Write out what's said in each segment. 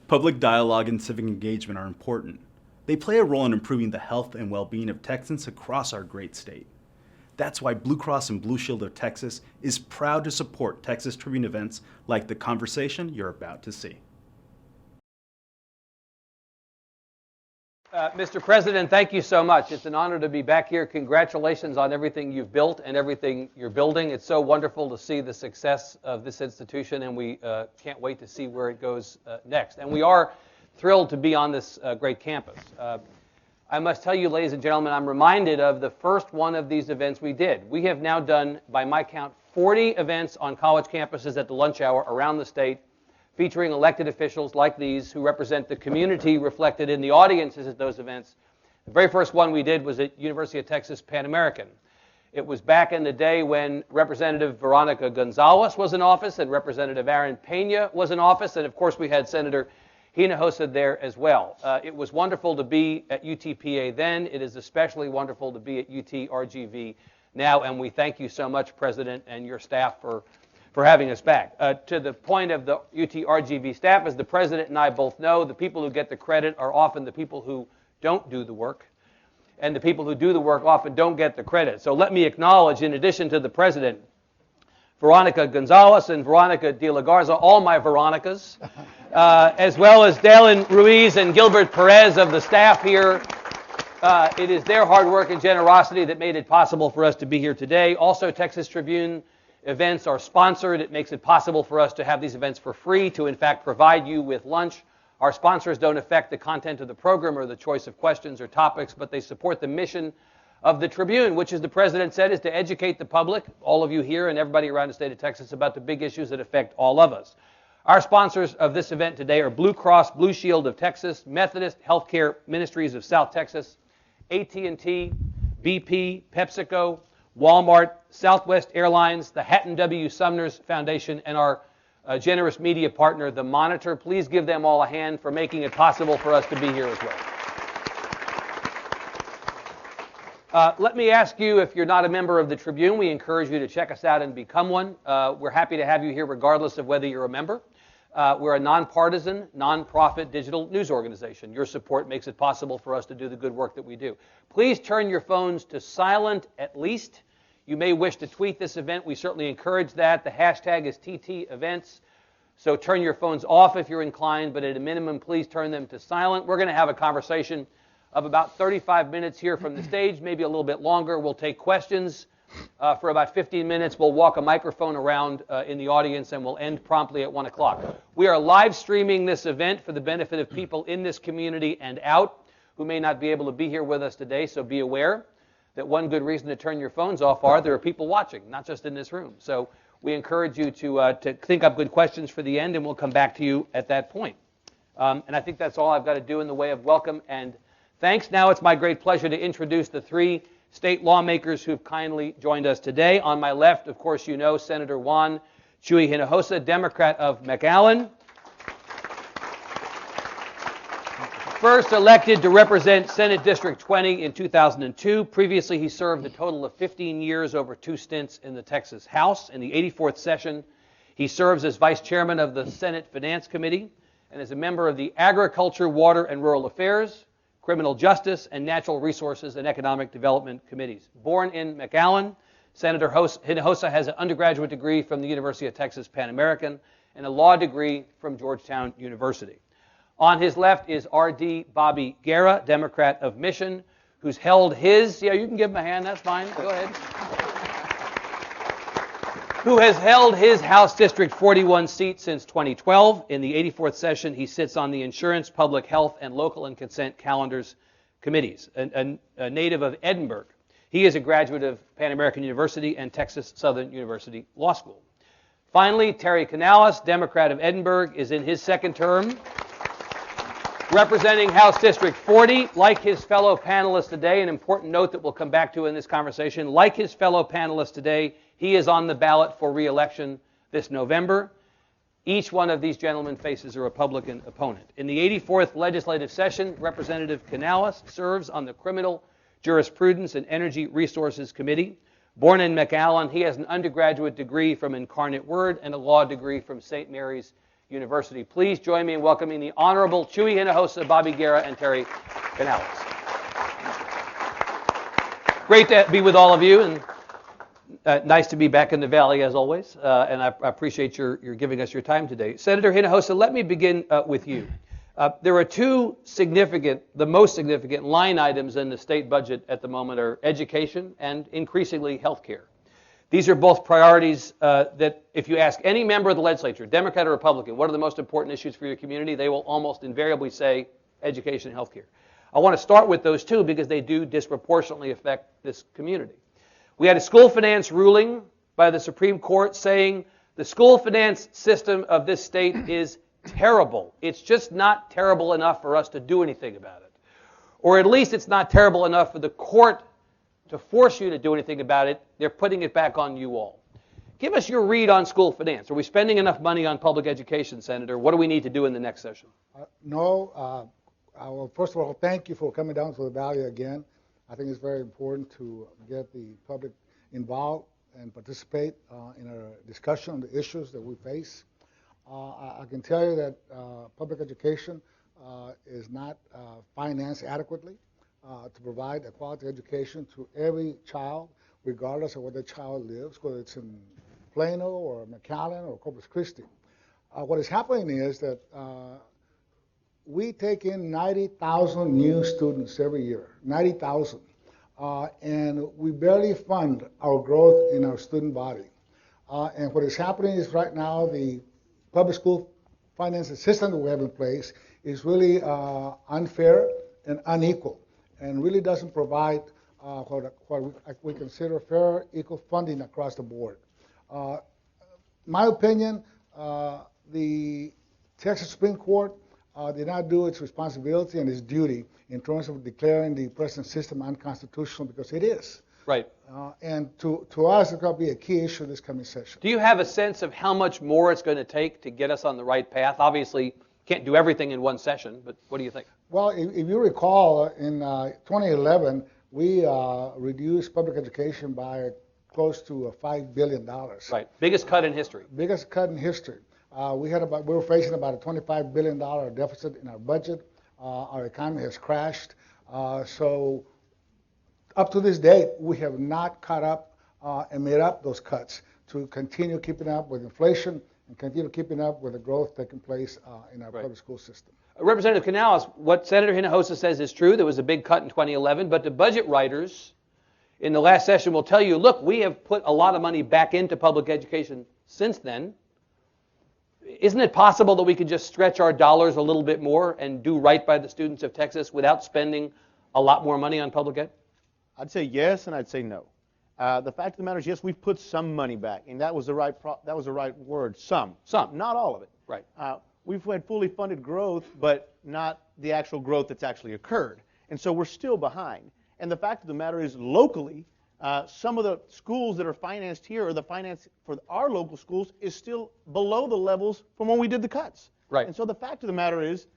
Public dialogue and civic engagement are important. They play a role in improving the health and well-being of Texans across our great state. That's why Blue Cross and Blue Shield of Texas is proud to support Texas Tribune events like the conversation you're about to see. Mr. President, thank you so much. It's an honor to be back here. Congratulations on everything you've built and everything you're building. It's so wonderful to see the success of this institution, and we can't wait to see where it goes next. And we are thrilled to be on this great campus. I must tell you, ladies and gentlemen, I'm reminded of the first one of these events we did. We have now done, by my count, 40 events on college campuses at the lunch hour around the state, featuring elected officials like these who represent the community reflected in the audiences at those events. The very first one we did was at University of Texas Pan American. It was back in the day when Representative Veronica Gonzalez was in office and Representative Aaron Pena was in office, and of course we had Senator Hinojosa there as well. It was wonderful to be at UTPA then. It is especially wonderful to be at UTRGV now, and we thank you so much, President, and your staff for having us back. To the point of the UTRGV staff, as the President and I both know, the people who get the credit are often the people who don't do the work, and the people who do the work often don't get the credit. So let me acknowledge, in addition to the President, Veronica Gonzalez and Veronica de la Garza, all my Veronicas, as well as Dalen Ruiz and Gilbert Perez of the staff here. It is their hard work and generosity that made it possible for us to be here today. Also, Texas Tribune events are sponsored. It makes it possible for us to have these events for free, to in fact provide you with lunch. Our sponsors don't affect the content of the program or the choice of questions or topics, but they support the mission of the Tribune, which, as the President said, is to educate the public, all of you here and everybody around the state of Texas, about the big issues that affect all of us. Our sponsors of this event today are Blue Cross Blue Shield of Texas, Methodist Healthcare Ministries of South Texas, AT&T, BP, PepsiCo, Walmart, Southwest Airlines, the Hatton W. Sumner's Foundation, and our generous media partner, The Monitor. Please give them all a hand for making it possible for us to be here as well. Let me ask you, if you're not a member of the Tribune, we encourage you to check us out and become one. We're happy to have you here regardless of whether you're a member. We're a nonpartisan, nonprofit digital news organization. Your support makes it possible for us to do the good work that we do. Please turn your phones to silent at least. You may wish to tweet this event. We certainly encourage that. The hashtag is TT Events. So turn your phones off if you're inclined, but at a minimum, please turn them to silent. We're going to have a conversation of about 35 minutes here from the stage, maybe a little bit longer. We'll take questions for about 15 minutes. We'll walk a microphone around in the audience, and we'll end promptly at 1 o'clock. We are live streaming this event for the benefit of people in this community and out who may not be able to be here with us today, so be aware that one good reason to turn your phones off are there are people watching, not just in this room. So we encourage you to think up good questions for the end, and we'll come back to you at that point. And I think that's all I've got to do in the way of welcome and thanks. Now it's my great pleasure to introduce the three state lawmakers who've kindly joined us today. On my left, of course, you know Senator Juan Chuy Hinojosa, Democrat of McAllen. First elected to represent Senate District 20 in 2002. Previously, he served a total of 15 years over 2 stints in the Texas House. In the 84th session, he serves as Vice Chairman of the Senate Finance Committee and is a member of the Agriculture, Water, and Rural Affairs, Criminal Justice, and Natural Resources and Economic Development Committees. Born in McAllen, Senator Hinojosa has an undergraduate degree from the University of Texas Pan American and a law degree from Georgetown University. On his left is R.D. Bobby Guerra, Democrat of Mission, who's held his, you can give him a hand, that's fine, go ahead. Who has held his House District 41 seat since 2012. In the 84th session, he sits on the Insurance, Public Health, and Local and Consent Calendars Committees, a native of Edinburg. He is a graduate of Pan American University and Texas Southern University Law School. Finally, Terry Canales, Democrat of Edinburg, is in his second term, representing House District 40. Like his fellow panelists today, an important note that we'll come back to in this conversation, like his fellow panelists today, he is on the ballot for re-election this November. Each one of these gentlemen faces a Republican opponent. In the 84th legislative session, Representative Canales serves on the Criminal Jurisprudence and Energy Resources Committee. Born in McAllen, he has an undergraduate degree from Incarnate Word and a law degree from St. Mary's University. Please join me in welcoming the Honorable Chuy Hinojosa, Bobby Guerra, and Terry Canales. Great to be with all of you, and nice to be back in the Valley as always, and I appreciate your giving us your time today. Senator Hinojosa, let me begin with you. There are two significant, the most significant line items in the state budget at the moment are education and increasingly health care. These are both priorities that if you ask any member of the legislature, Democrat or Republican, what are the most important issues for your community, they will almost invariably say education and health care. I want to start with those two because they do disproportionately affect this community. We had a school finance ruling by the Supreme Court saying the school finance system of this state is terrible. It's just not terrible enough for us to do anything about it. Or at least it's not terrible enough for the court to force you to do anything about it. They're putting it back on you all. Give us your read on school finance. Are we spending enough money on public education, Senator? What do we need to do in the next session? No. Well, first of all, thank you for coming down to the Valley again. I think it's very important to get the public involved and participate in a discussion on the issues that we face. I can tell you that public education is not financed adequately to provide a quality education to every child, regardless of where the child lives, whether it's in Plano or McAllen or Corpus Christi. What is happening is that we take in 90,000 new students every year, 90,000, and we barely fund our growth in our student body. And what is happening is right now the public school finance system that we have in place is really unfair and unequal, and really doesn't provide what we consider fair, equal funding across the board. My opinion, the Texas Supreme Court did not do its responsibility and its duty in terms of declaring the present system unconstitutional, because it is. Right. And to us, it's going to be a key issue this coming session. Do you have a sense of how much more it's going to take to get us on the right path? Obviously, can't do everything in one session, but what do you think? Well, if you recall, in 2011, we reduced public education by close to $5 billion. Right. Biggest cut in history. Biggest cut in history. We were facing about a $25 billion deficit in our budget. Our economy has crashed. So up to this date, we have not caught up and made up those cuts to continue keeping up with inflation and continue keeping up with the growth taking place in our public school system. Representative Canales, what Senator Hinojosa says is true. There was a big cut in 2011, but the budget writers in the last session will tell you, look, we have put a lot of money back into public education since then. Isn't it possible that we could just stretch our dollars a little bit more and do right by the students of Texas without spending a lot more money on public ed? I'd say yes, and I'd say no. The fact of the matter is, yes, we've put some money back, and that was the right word. Some, not all of it. Right. We've had fully funded growth, but not the actual growth that's actually occurred, and so we're still behind. And the fact of the matter is, locally, some of the schools that are financed here, or the finance for our local schools, is still below the levels from when we did the cuts. Right. And so the fact of the matter is,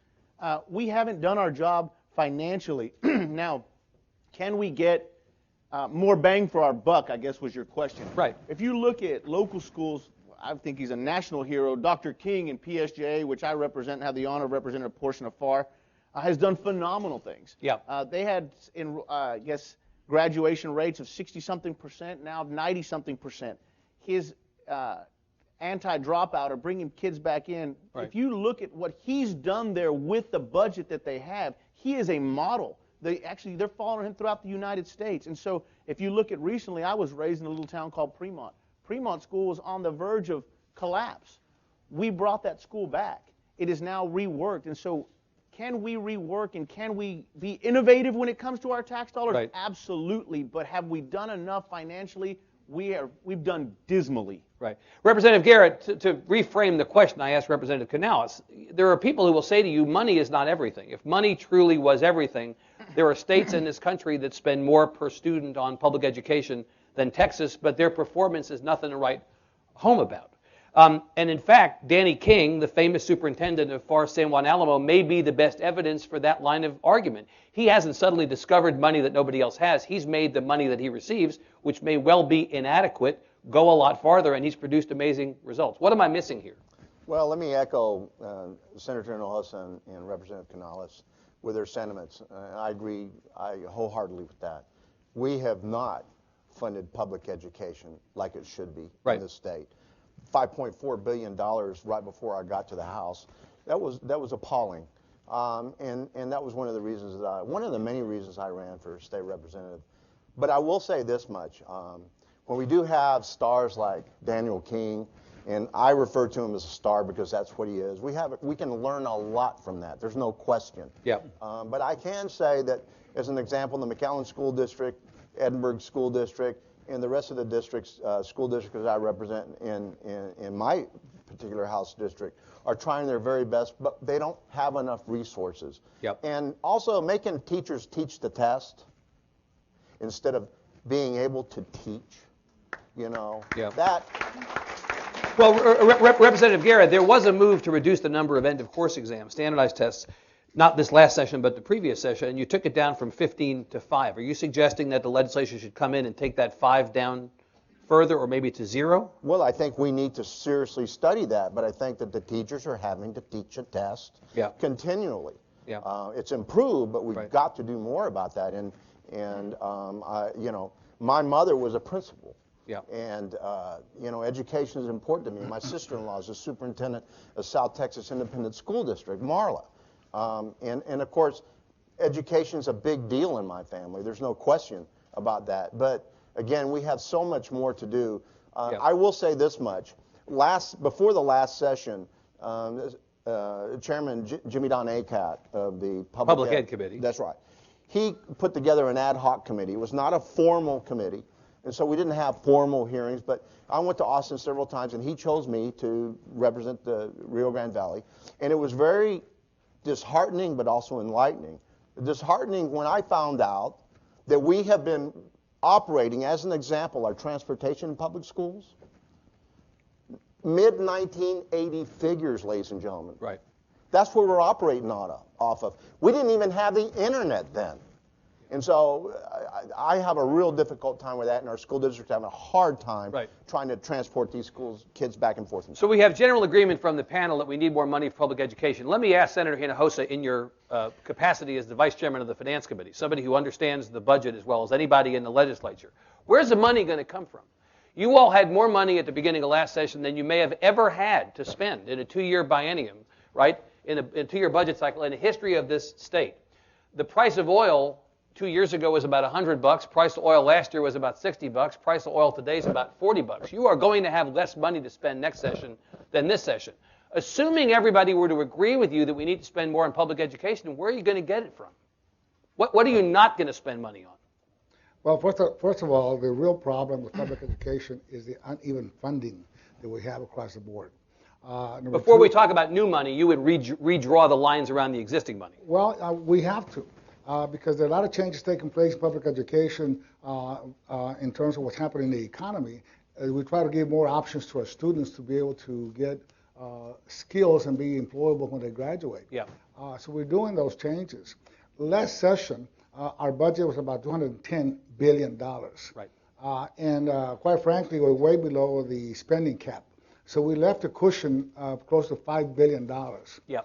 we haven't done our job financially. Now, can we get more bang for our buck, I guess was your question. Right. If you look at local schools, I think he's a national hero. Dr. King in PSJA, which I represent and have the honor of representing a portion of FAR, has done phenomenal things. Yeah. They had, I guess, graduation rates of 60-something%, now 90-something%. His anti-dropout or bringing kids back in, right. If you look at what he's done there with the budget that they have, he is a model. They're following him throughout the United States. And so if you look at recently, I was raised in a little town called Fremont. Fremont School was on the verge of collapse. We brought that school back. It is now reworked. And so can we rework and can we be innovative when it comes to our tax dollars? Right. Absolutely. But have we done enough financially? We've done dismally. Right. Representative Garrett, to reframe the question I asked Representative Canales, there are people who will say to you, money is not everything. If money truly was everything, there are states in this country that spend more per student on public education than Texas, but their performance is nothing to write home about. And in fact, Danny King, the famous superintendent of FAR San Juan Alamo, may be the best evidence for that line of argument. He hasn't suddenly discovered money that nobody else has. He's made the money that he receives, which may well be inadequate, go a lot farther, and he's produced amazing results. What am I missing here? Well, let me echo Senator Hinojosa and Representative Canales with their sentiments. I agree wholeheartedly with that. We have not funded public education like it should be Right. in this state. $5.4 billion right before I got to the House. That was appalling. And that was one of the reasons one of the many reasons I ran for state representative. But I will say this much. When we do have stars like Daniel King, and I refer to him as a star because that's what he is, we can learn a lot from that. There's no question. Yeah. But I can say that, as an example, the McAllen School District, Edinburg School District, and the rest of the districts, school districts I represent in my particular House district are trying their very best, but they don't have enough resources. Yep. And also making teachers teach the test instead of being able to teach, Yep. that. Well, Representative Guerra, there was a move to reduce the number of end-of-course exams, standardized tests, not this last session, but the previous session, and you took it down from 15 to 5. Are you suggesting that the legislature should come in and take that 5 down further, or maybe to 0? Well, I think we need to seriously study that, but I think that the teachers are having to teach a test continually. Yeah. It's improved, but we've Right. got to do more about that. And my mother was a principal. Yeah. And, education is important to me. My sister-in-law is the superintendent of South Texas Independent School District, Marla. And of course, education is a big deal in my family. There's no question about that. But again, we have so much more to do. Yeah. I will say this much. Before the last session, Chairman Jimmy Don Acat of the Public Ed Committee. That's right. He put together an ad hoc committee. It was not a formal committee. And so we didn't have formal hearings, but I went to Austin several times, and he chose me to represent the Rio Grande Valley. And it was very disheartening, but also enlightening. Disheartening when I found out that we have been operating, as an example, our transportation in public schools, mid-1980 figures, ladies and gentlemen. Right. That's where we're operating off of. We didn't even have the internet then. And so I have a real difficult time with that, and our school districts having a hard time trying to transport these kids back and forth. So we have general agreement from the panel that we need more money for public education. Let me ask Senator Hinojosa, in your capacity as the Vice Chairman of the Finance Committee, somebody who understands the budget as well as anybody in the legislature, where's the money going to come from? You all had more money at the beginning of last session than you may have ever had to spend in a 2-year biennium, right, in a 2-year budget cycle in the history of this state. The price of oil 2 years ago was about $100. Price of oil last year was about $60. Price of oil today is about $40. You are going to have less money to spend next session than this session. Assuming everybody were to agree with you that we need to spend more on public education, where are you going to get it from? What are you not going to spend money on? Well, first of all, the real problem with public education is the uneven funding that we have across the board. Before we talk about new money, you would redraw the lines around the existing money. Well, we have to. Because there are a lot of changes taking place in public education in terms of what's happening in the economy. We try to give more options to our students to be able to get skills and be employable when they graduate. Yeah. So we're doing those changes. Last session, our budget was about $210 billion. Right. And quite frankly, we're way below the spending cap. So we left a cushion of close to $5 billion. Yeah.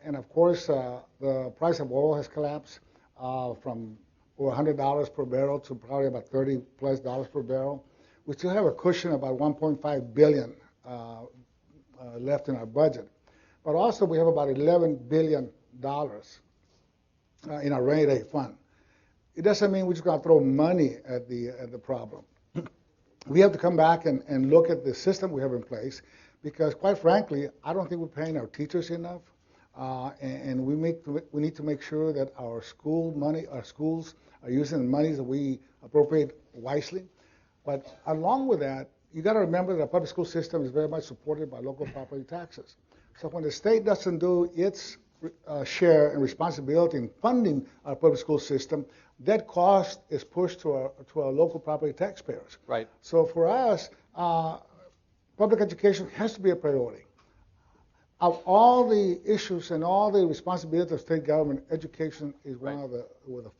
And of course, the price of oil has collapsed from over $100 per barrel to probably about $30+ per barrel. We still have a cushion of about $1.5 billion left in our budget. But also we have about $11 billion in our rainy day fund. It doesn't mean we're just going to throw money at the problem. We have to come back and look at the system we have in place, because quite frankly, I don't think we're paying our teachers enough. And we need to make sure that our schools are using the monies that we appropriate wisely. But along with that, you got to remember that our public school system is very much supported by local property taxes. So when the state doesn't do its share and responsibility in funding our public school system, that cost is pushed to our local property taxpayers. Right. So for us, public education has to be a priority. Of all the issues and all the responsibilities of state government, education is one of the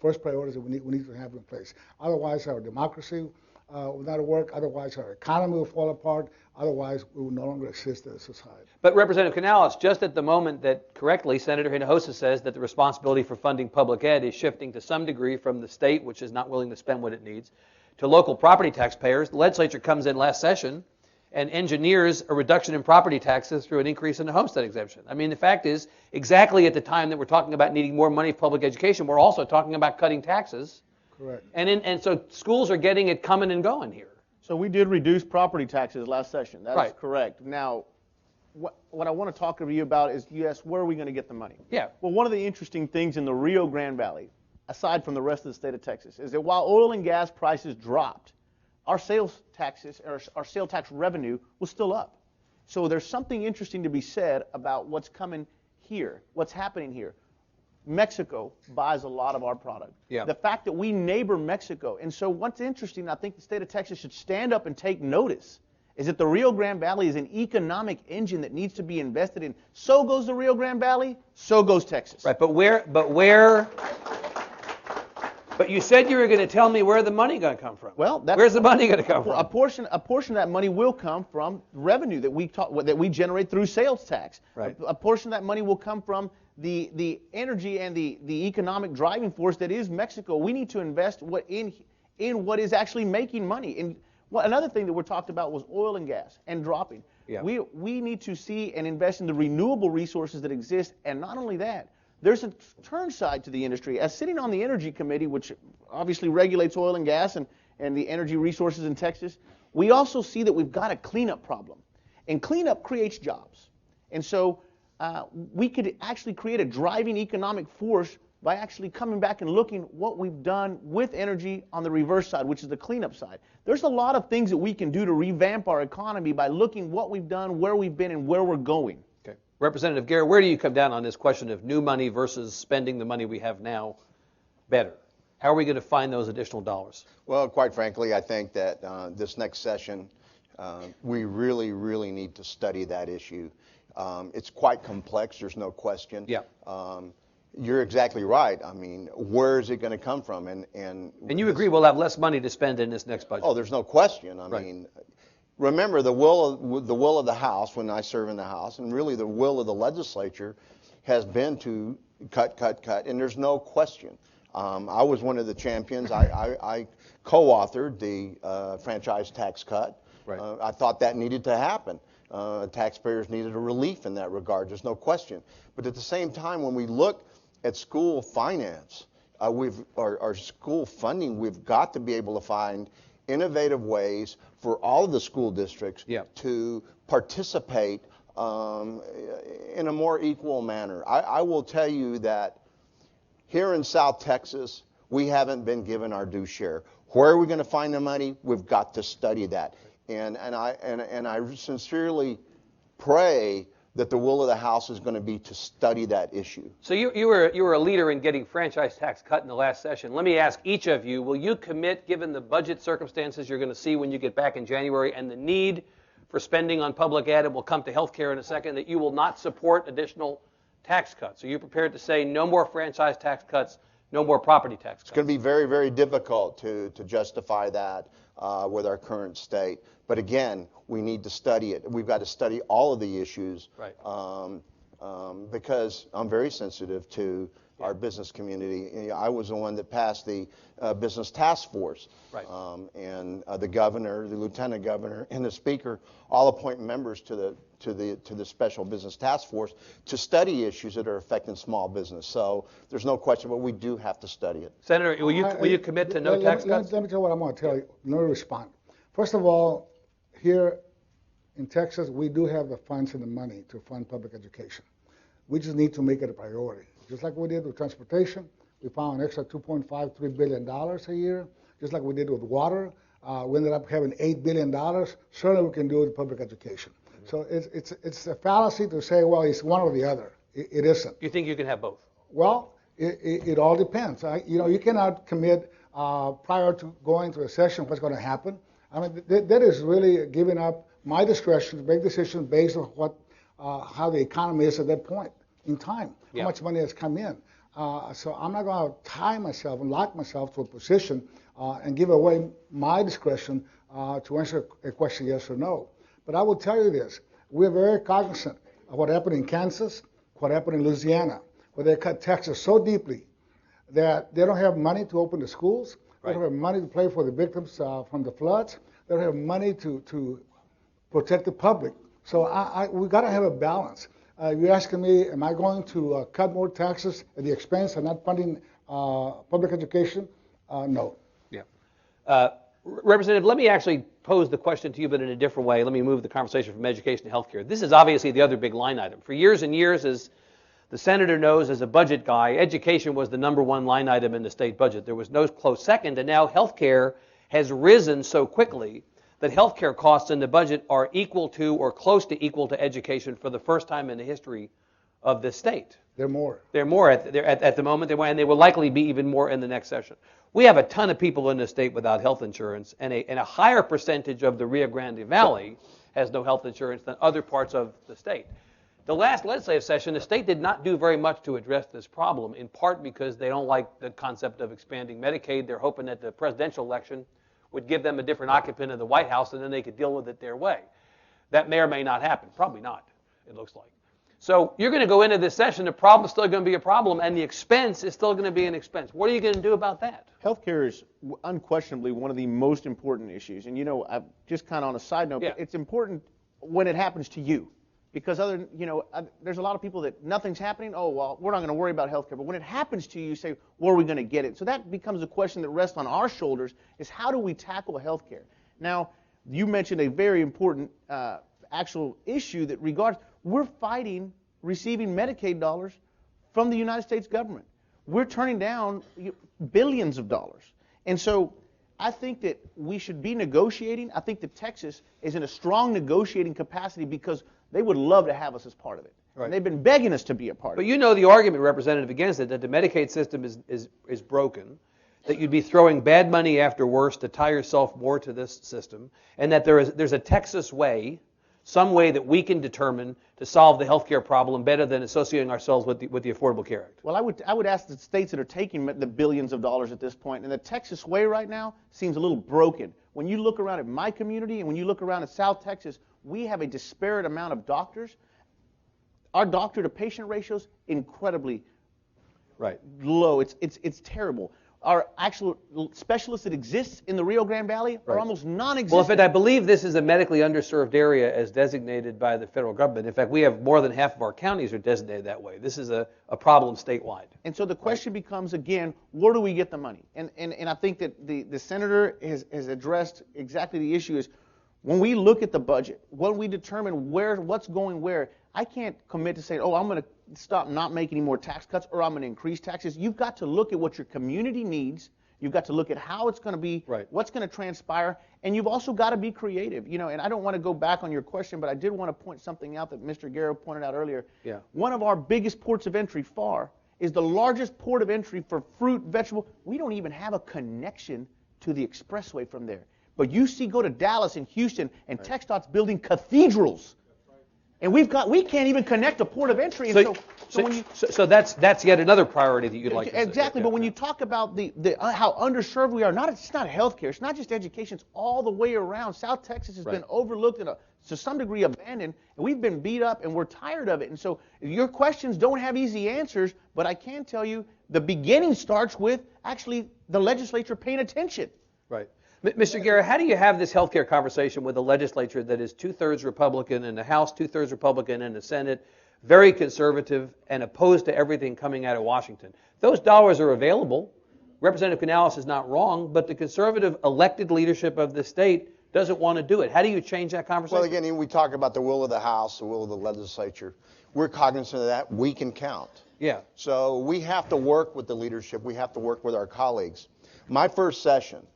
first priorities that we need to have in place. Otherwise, our democracy will not work. Otherwise, our economy will fall apart. Otherwise, we will no longer exist as a society. But Representative Canales, just at the moment that correctly Senator Hinojosa says that the responsibility for funding public ed is shifting to some degree from the state, which is not willing to spend what it needs, to local property taxpayers, the legislature comes in last session and engineers a reduction in property taxes through an increase in the homestead exemption. I mean, the fact is, exactly at the time that we're talking about needing more money for public education, we're also talking about cutting taxes. Correct. And so schools are getting it coming and going here. So we did reduce property taxes last session. That is Right. correct. Now, what I want to talk to you about is, you asked, where are we going to get the money? Yeah. Well, one of the interesting things in the Rio Grande Valley, aside from the rest of the state of Texas, is that while oil and gas prices dropped, our sales taxes, or our sales tax revenue was still up. So there's something interesting to be said about what's coming here, what's happening here. Mexico buys a lot of our product. Yeah. The fact that we neighbor Mexico, and so what's interesting, I think the state of Texas should stand up and take notice, is that the Rio Grande Valley is an economic engine that needs to be invested in. So goes the Rio Grande Valley, so goes Texas. Right, but you said you were going to tell me where the money going to come from. Well, where's the money going to come from? A portion of that money will come from revenue that we generate through sales tax. Right. A portion of that money will come from the energy and the economic driving force that is Mexico. We need to invest in what is actually making money. And another thing that we talked about was oil and gas and dropping. Yeah. We need to see and invest in the renewable resources that exist, and not only that, there's a turn side to the industry. As sitting on the Energy Committee, which obviously regulates oil and gas and the energy resources in Texas, we also see that we've got a cleanup problem. And cleanup creates jobs. And so we could actually create a driving economic force by actually coming back and looking what we've done with energy on the reverse side, which is the cleanup side. There's a lot of things that we can do to revamp our economy by looking what we've done, where we've been, and where we're going. Okay. Representative Guerra, where do you come down on this question of new money versus spending the money we have now better? How are we going to find those additional dollars? Well, quite frankly, I think that this next session, we really, really need to study that issue. It's quite complex, there's no question. Yeah. You're exactly right. I mean, where is it going to come from? And you agree we'll have less money to spend in this next budget? Oh, there's no question. I Right. mean, remember the will of the House when I serve in the House, and really the will of the legislature has been to cut, and there's no question. I was one of the champions. I co-authored the franchise tax cut. Right. I thought that needed to happen. Taxpayers needed a relief in that regard. There's no question. But at the same time, when we look at school finance, our school funding, we've got to be able to find innovative ways for all of the school districts to participate in a more equal manner. I will tell you that here in South Texas, we haven't been given our due share. Where are we going to find the money? We've got to study that. And I sincerely pray that the will of the House is going to be to study that issue. So you were a leader in getting franchise tax cut in the last session. Let me ask each of you, will you commit, given the budget circumstances you're going to see when you get back in January and the need for spending on public ed, and we'll come to health care in a second, that you will not support additional tax cuts? Are you prepared to say no more franchise tax cuts, no more property tax cuts? It's going to be very, very difficult to justify that with our current state. But again, we need to study it. We've got to study all of the issues, right. Because I'm very sensitive to our business community. I was the one that passed the business task force, right. And the governor, the lieutenant governor, and the speaker all appoint members to the special business task force to study issues that are affecting small business. So there's no question, but we do have to study it. Senator, will you commit to no tax cuts? Let me tell you what I'm going to tell you. Let me respond. First of all, here in Texas, we do have the funds and the money to fund public education. We just need to make it a priority. Just like we did with transportation, we found an extra $2.53 billion a year. Just like we did with water, we ended up having $8 billion. Certainly we can do it with public education. So it's a fallacy to say, well, it's one or the other. It isn't. You think you can have both? Well, it all depends. You cannot commit prior to going to a session what's going to happen. I mean, that is really giving up my discretion to make decisions based on how the economy is at that point. in time, Yeah. how much money has come in. So I'm not going to tie myself and lock myself to a position and give away my discretion to answer a question yes or no. But I will tell you this, we're very cognizant of what happened in Kansas, what happened in Louisiana, where they cut taxes so deeply that they don't have money to open the schools, they don't have money to pay for the victims from the floods, they don't have money to protect the public. So we got to have a balance. You're asking me, am I going to cut more taxes at the expense of not funding public education? No. Yeah. Representative, let me actually pose the question to you, but in a different way. Let me move the conversation from education to healthcare. This is obviously the other big line item. For years and years, as the senator knows, as a budget guy, education was the #1 line item in the state budget. There was no close second, and now healthcare has risen so quickly that healthcare costs in the budget are equal to or close to equal to education for the first time in the history of this state. They're more. They're more at the moment, and they will likely be even more in the next session. We have a ton of people in the state without health insurance, and a higher percentage of the Rio Grande Valley has no health insurance than other parts of the state. The last legislative session, the state did not do very much to address this problem, in part because they don't like the concept of expanding Medicaid. They're hoping that the presidential election would give them a different occupant of the White House, and then they could deal with it their way. That may or may not happen. Probably not, it looks like. So you're going to go into this session, the problem's still going to be a problem, and the expense is still going to be an expense. What are you going to do about that? Healthcare is unquestionably one of the most important issues. And, I've just kind of on a side note, but it's important when it happens to you. Because there's a lot of people that nothing's happening. Oh, well, we're not going to worry about healthcare. But when it happens to you, you say, where are we going to get it? So that becomes a question that rests on our shoulders, is how do we tackle healthcare? Now, you mentioned a very important actual issue that regards, we're fighting receiving Medicaid dollars from the United States government. We're turning down billions of dollars. And so I think that we should be negotiating. I think that Texas is in a strong negotiating capacity because they would love to have us as part of it. Right. And they've been begging us to be a part of it. But the argument, Representative, against it, that the Medicaid system is broken, that you'd be throwing bad money after worse to tie yourself more to this system, and that there's a Texas way, some way that we can determine to solve the healthcare problem better than associating ourselves with the Affordable Care Act. Well, I would ask the states that are taking the billions of dollars at this point, and the Texas way right now seems a little broken. When you look around at my community and when you look around at South Texas, we have a disparate amount of doctors. Our doctor-to-patient ratios incredibly low. It's terrible. Our actual specialists that exist in the Rio Grande Valley are almost non-existent. Well, in fact, I believe this is a medically underserved area as designated by the federal government. In fact, we have more than half of our counties are designated that way. This is a problem statewide. And so the question becomes, again, where do we get the money? And I think that the senator has addressed exactly the issue is when we look at the budget, when we determine what's going where, I can't commit to say, oh, I'm going to stop not making any more tax cuts or I'm going to increase taxes. You've got to look at what your community needs. You've got to look at how it's going to be, what's going to transpire, and you've also got to be creative. And I don't want to go back on your question, but I did want to point something out that Mr. Guerra pointed out earlier. Yeah. One of our biggest ports of entry is the largest port of entry for fruit, vegetable. We don't even have a connection to the expressway from there. But go to Dallas and Houston, and TxDOT's building cathedrals. And we can't even connect a port of entry. And so that's yet another priority that you'd like to see. Exactly, but when you talk about how underserved we are, it's not healthcare, it's not just education, it's all the way around. South Texas has been overlooked and to some degree abandoned, and we've been beat up, and we're tired of it. And so your questions don't have easy answers, but I can tell you the beginning starts with actually the legislature paying attention. Right. Mr. Guerra, how do you have this healthcare conversation with a legislature that is 2/3 Republican in the House, 2/3 Republican in the Senate, very conservative and opposed to everything coming out of Washington? Those dollars are available. Representative Canales is not wrong, but the conservative elected leadership of the state doesn't want to do it. How do you change that conversation? Well, again, we talk about the will of the House, the will of the legislature. We're cognizant of that. We can count. Yeah. So we have to work with the leadership. We have to work with our colleagues. My first session,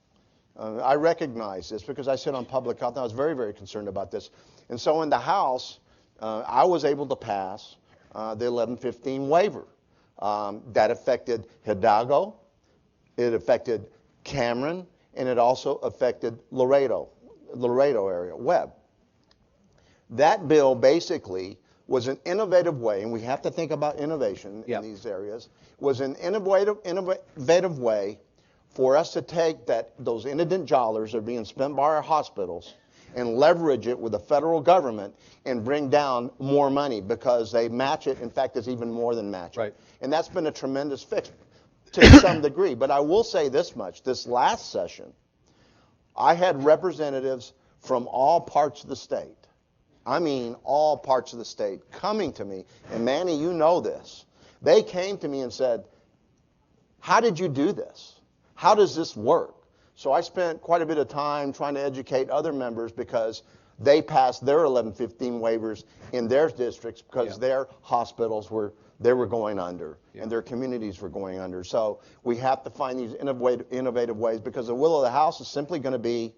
I recognize this because I sit on public health, and I was very, very concerned about this. And so in the House, I was able to pass the 1115 waiver. That affected Hidalgo, it affected Cameron, and it also affected Laredo area, Webb. That bill basically was an innovative way, and we have to think about innovation Yep. in these areas, was an innovative way for us to take those indigent dollars that are being spent by our hospitals and leverage it with the federal government and bring down more money because they match it. In fact, it's even more than match it. Right. And that's been a tremendous fix to some degree. But I will say this much. This last session, I had representatives from all parts of the state. I mean all parts of the state coming to me. And Manny, you know this. They came to me and said, how did you do this? How does this work? So I spent quite a bit of time trying to educate other members because they passed their 1115 waivers in their districts because their hospitals were going under and their communities were going under. So we have to find these innovative ways because the will of the House is simply going to be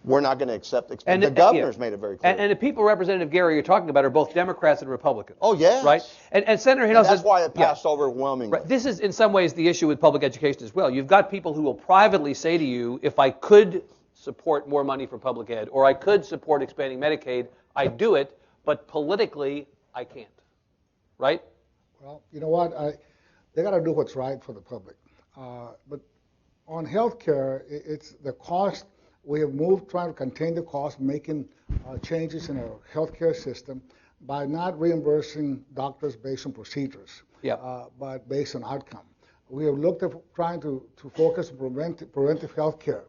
we're not going to accept. The governor's made it very clear. And the people Representative Guerra you're talking about are both Democrats and Republicans. Oh, yes. Right? And Senator Hinojosa, that's why it passed overwhelmingly. Right. This is in some ways the issue with public education as well. You've got people who will privately say to you, if I could support more money for public ed or I could support expanding Medicaid, I'd do it, but politically I can't. Right? Well, you know what? They got to do what's right for the public. But on health care, it's the cost. We have moved trying to contain the cost, making changes in our healthcare system by not reimbursing doctors based on procedures, but based on outcome. We have looked at trying to focus on preventive health care.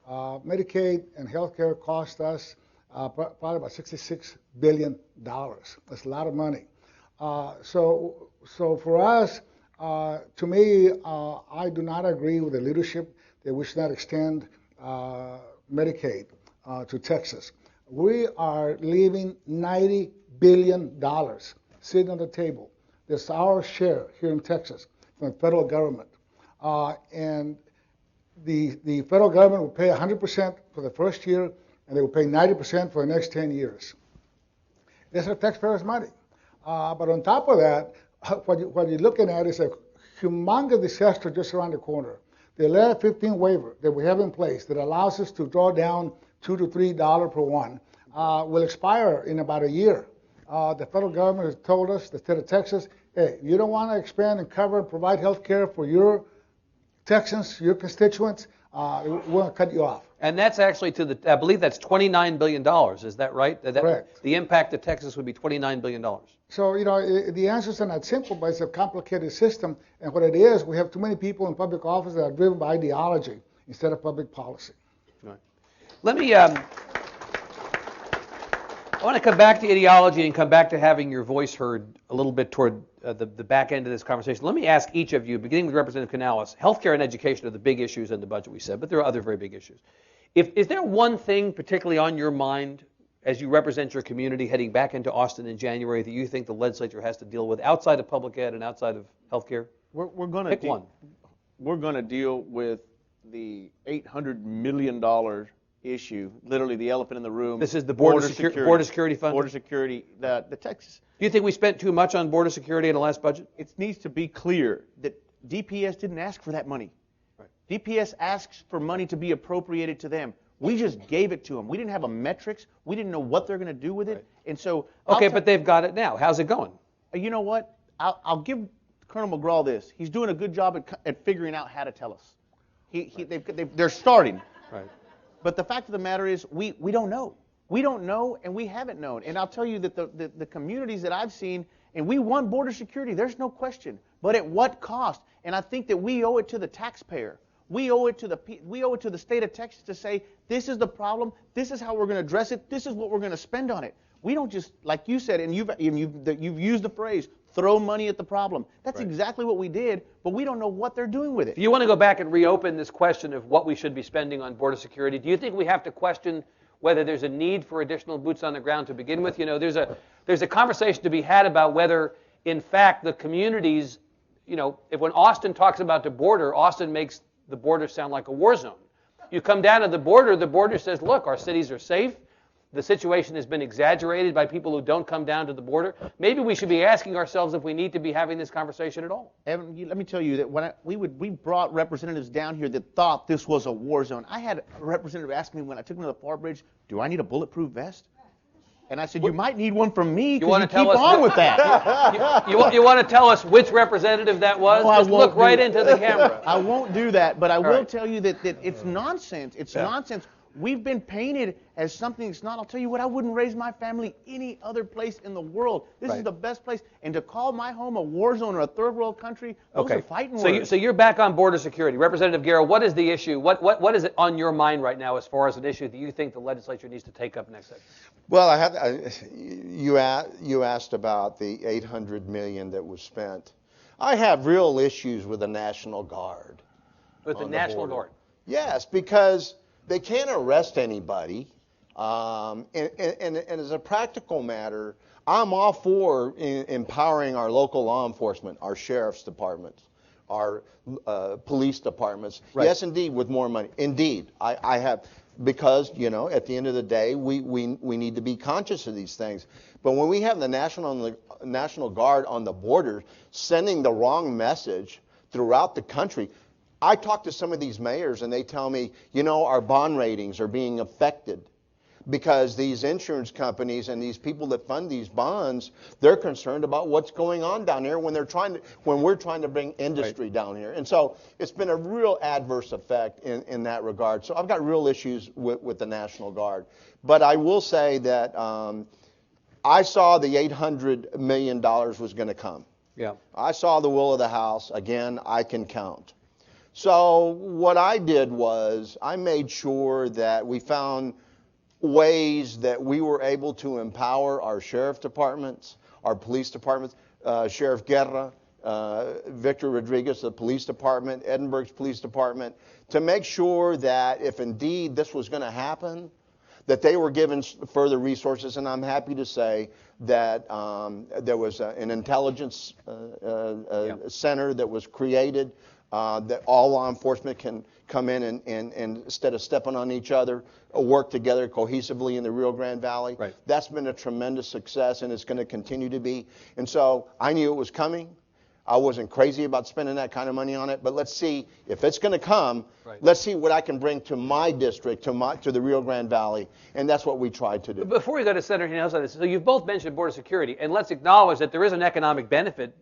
Medicaid and health care cost us probably about $66 billion. That's a lot of money. So for us, to me, I do not agree with the leadership that we should not extend Medicaid to Texas. We are leaving $90 billion sitting on the table. That's our share here in Texas from the federal government. And the federal government will pay 100% for the first year, and they will pay 90% for the next 10 years. That's our taxpayers' money. But on top of that, what you're looking at is a humongous disaster just around the corner. The 1115 waiver that we have in place that allows us to draw down $2 to $3 per one will expire in about a year. The federal government has told us, the state of Texas, hey, you don't want to expand and cover and provide health care for your Texans, your constituents, we're going to cut you off. And that's actually I believe that's $29 billion. Is that right? Correct. The impact to Texas would be $29 billion. So, the answers are not simple, but it's a complicated system. And what it is, we have too many people in public office that are driven by ideology instead of public policy. Right. Let me, I want to come back to ideology and come back to having your voice heard a little bit toward the back end of this conversation. Let me ask each of you, beginning with Representative Canales, healthcare and education are the big issues in the budget, we said, but there are other very big issues. Is there one thing particularly on your mind as you represent your community heading back into Austin in January that you think the legislature has to deal with outside of public ed and outside of healthcare? We're going Pick one. We're going to deal with the $800 million issue, literally the elephant in the room. This is the border security fund? Border security, the Texas. Do you think we spent too much on border security in the last budget? It needs to be clear that DPS didn't ask for that money. Right. DPS asks for money to be appropriated to them. We just gave it to them. We didn't have a metrics. We didn't know what they're going to do with it. Right. And so, Okay, but they've got it now. How's it going? You know what? I'll give Colonel McGraw this. He's doing a good job at figuring out how to tell us. They're starting. Right. But the fact of the matter is, we don't know. We don't know, and we haven't known. And I'll tell you that the communities that I've seen, and we won border security, there's no question. But at what cost? And I think that we owe it to the taxpayer. We owe it to the state of Texas to say, this is the problem, this is how we're going to address it, this is what we're going to spend on it. We don't just, like you said, and you've used the phrase, throw money at the problem. That's exactly what we did, but we don't know what they're doing with it. If you want to go back and reopen this question of what we should be spending on border security, do you think we have to question whether there's a need for additional boots on the ground to begin with? There's a conversation to be had about whether, in fact, the communities, if when Austin talks about the border, Austin makes the border sound like a war zone. You come down to the border says, look, our cities are safe. The situation has been exaggerated by people who don't come down to the border. Maybe we should be asking ourselves if we need to be having this conversation at all. Evan, let me tell you that when we brought representatives down here that thought this was a war zone. I had a representative ask me when I took him to the FAR bridge, do I need a bulletproof vest? And I said, you might need one from me because wanna you tell keep us on what- with that. You want to tell us which representative that was? No, I Just won't look right do- into the camera. I won't do that, but I will right. tell you that it's nonsense. It's nonsense. We've been painted as something it's not. I'll tell you what, I wouldn't raise my family any other place in the world. This is the best place. And to call my home a war zone or a third world country, those are fighting words. So you're back on border security. Representative Guerra, what is the issue? What is it on your mind right now as far as an issue that you think the legislature needs to take up next session? Well, you asked about the $800 million that was spent. I have real issues with the National Guard. With the National Guard? Yes, because they can't arrest anybody. And as a practical matter, I'm all for empowering our local law enforcement, our sheriff's departments, our police departments. Right. Yes, indeed, with more money. Indeed, I have, because, at the end of the day, we need to be conscious of these things. But when we have the National Guard on the border sending the wrong message throughout the country, I talk to some of these mayors and they tell me, our bond ratings are being affected because these insurance companies and these people that fund these bonds, they're concerned about what's going on down here when we're trying to bring industry down here. And so it's been a real adverse effect in that regard. So I've got real issues with the National Guard. But I will say that I saw the $800 million was going to come. Yeah. I saw the will of the House. Again, I can count. So what I did was I made sure that we found ways that we were able to empower our sheriff departments, our police departments, Sheriff Guerra, Victor Rodriguez, the police department, Edinburgh's police department, to make sure that if indeed this was going to happen, that they were given further resources. And I'm happy to say that there was an intelligence center that was created, that all law enforcement can come in and instead of stepping on each other, work together cohesively in the Rio Grande Valley. Right. That's been a tremendous success, and it's going to continue to be. And so I knew it was coming. I wasn't crazy about spending that kind of money on it, but let's see if it's going to come. Right. Let's see what I can bring to my district, to the Rio Grande Valley, and that's what we tried to do. Before we go to Senator Hinojosa, so you've both mentioned border security, and let's acknowledge that there is an economic benefit,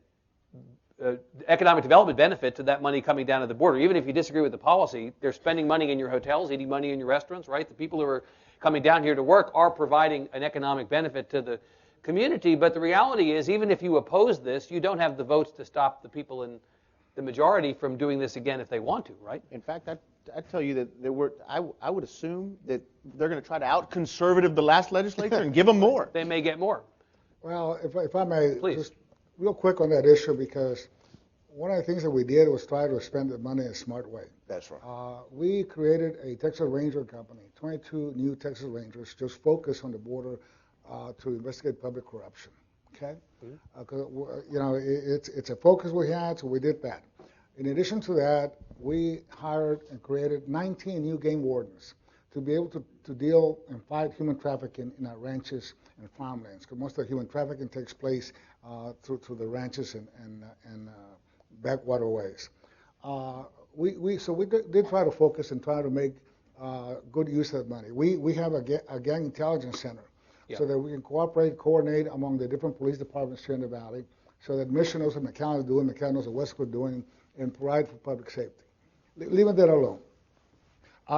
economic development benefit to that money coming down to the border. Even if you disagree with the policy, they're spending money in your hotels, eating money in your restaurants, right? The people who are coming down here to work are providing an economic benefit to the community. But the reality is, even if you oppose this, you don't have the votes to stop the people in the majority from doing this again if they want to, right? In fact, I tell you that I would assume that they're going to try to out-conservative the last legislature and give them more. They may get more. Well, if I may, Please. just real quick on that issue, because one of the things that we did was try to spend the money in a smart way. That's right. We created a Texas Ranger company, 22 new Texas Rangers, just focused on the border to investigate public corruption. Okay, it's a focus we had, so we did that. In addition to that, we hired and created 19 new game wardens to be able to deal and fight human trafficking in our ranches and farmlands, because most of the human trafficking takes place through the ranches and backwaterways. So we did try to focus and try to make good use of that money. We have a gang intelligence center, so that we can cooperate, coordinate among the different police departments here in the valley, so that Mission knows what McAllen is doing, McAllen knows what Westwood is doing, and provide for public safety. Leaving that alone.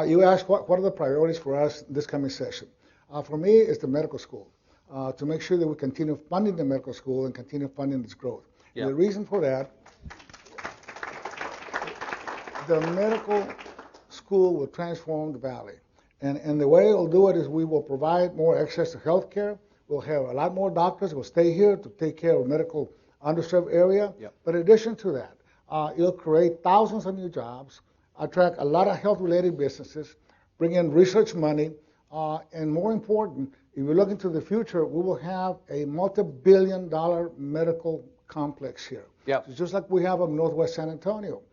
You asked what are the priorities for us this coming session. For me, it's the medical school, to make sure that we continue funding the medical school and continue funding this growth. Yeah. And the reason for that, the medical school will transform the valley. And the way it'll do it is we will provide more access to health care. We'll have a lot more doctors who will stay here to take care of medical underserved area. Yep. But in addition to that, it'll create thousands of new jobs, attract a lot of health-related businesses, bring in research money, and more important, if you look into the future, we will have a multi-billion-dollar medical complex here. Yep. It's just like we have in Northwest San Antonio.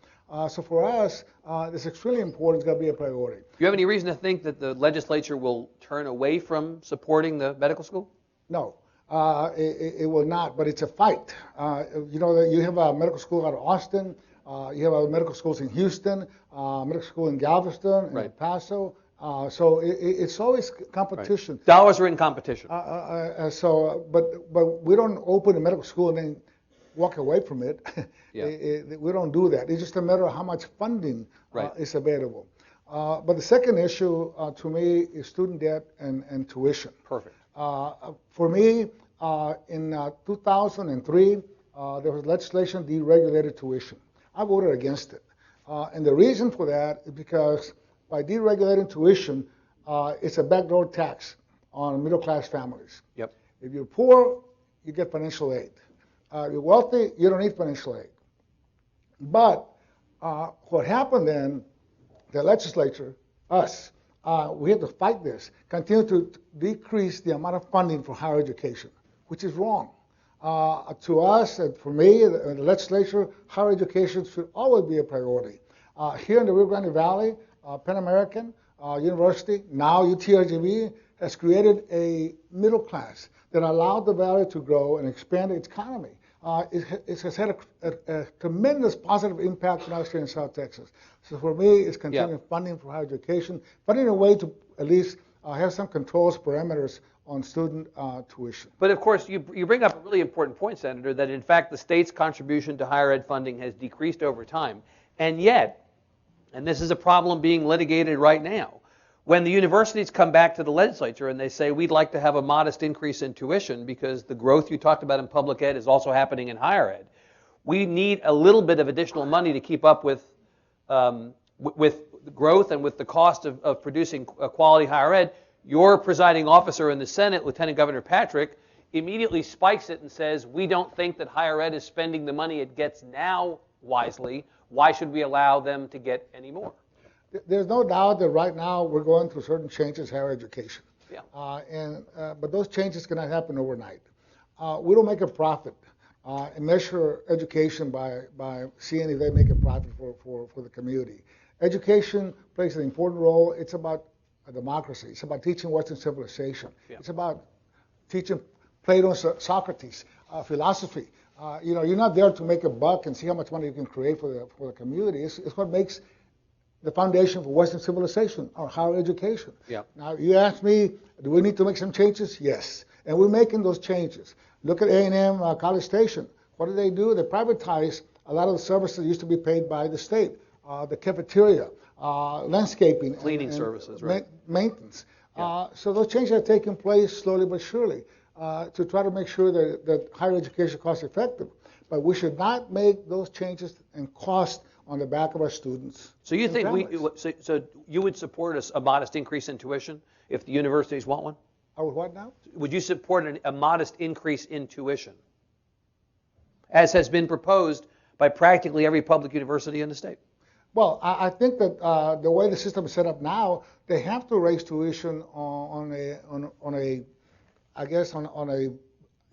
So for us, it's extremely important. It's going to be a priority. Do you have any reason to think that the legislature will turn away from supporting the medical school? No, it will not, but it's a fight. You have a medical school out of Austin, you have other medical schools in Houston, medical school in Galveston, in Right. El Paso, So it's always competition. Right. Dollars are in competition. But we don't open a medical school and then walk away from it. Yeah. We don't do that. It's just a matter of how much funding Right. is available. But the second issue to me is student debt and tuition. Perfect. For me, in 2003, there was legislation deregulated tuition. I voted against it. And the reason for that is because by deregulating tuition, it's a backdoor tax on middle-class families. Yep. If you're poor, you get financial aid. If you're wealthy, you don't need financial aid. But what happened then, the legislature, us, we had to fight this, continue to decrease the amount of funding for higher education, which is wrong. To us, and for me, the legislature, higher education should always be a priority. Here in the Rio Grande Valley, Pan American University, now UTRGV, has created a middle class that allowed the valley to grow and expand its economy. It has had a tremendous positive impact on us here in South Texas. So for me, it's continuing funding for higher education, finding a way to at least have some controls, parameters on student tuition. But of course, you bring up a really important point, Senator, that in fact the state's contribution to higher ed funding has decreased over time. And yet, and this is a problem being litigated right now, when the universities come back to the legislature and they say, we'd like to have a modest increase in tuition because the growth you talked about in public ed is also happening in higher ed, we need a little bit of additional money to keep up with growth and with the cost of producing quality higher ed. Your presiding officer in the Senate, Lieutenant Governor Patrick, immediately spikes it and says, we don't think that higher ed is spending the money it gets now wisely. Why should we allow them to get any more? There's no doubt that right now we're going through certain changes in higher education. Yeah. But those changes cannot happen overnight. We don't make a profit and measure education by seeing if they make a profit for the community. Education plays an important role. It's about democracy. It's about teaching Western civilization. Yeah. It's about teaching Plato's Socrates, philosophy. You're not there to make a buck and see how much money you can create for the community. It's what makes the foundation for Western civilization or higher education. Yeah. Now, you ask me, do we need to make some changes? Yes. And we're making those changes. Look at A&M College Station. What do? They privatize a lot of the services that used to be paid by the state. The cafeteria, landscaping. Cleaning services, right. Maintenance. Yeah. So those changes are taking place slowly but surely to try to make sure that higher education is cost effective. But we should not make those changes and cost on the back of our students. So you think so you would support a modest increase in tuition if the universities want one? I would what now? Would you support a modest increase in tuition, as has been proposed by practically every public university in the state? Well, I think that the way the system is set up now, they have to raise tuition on a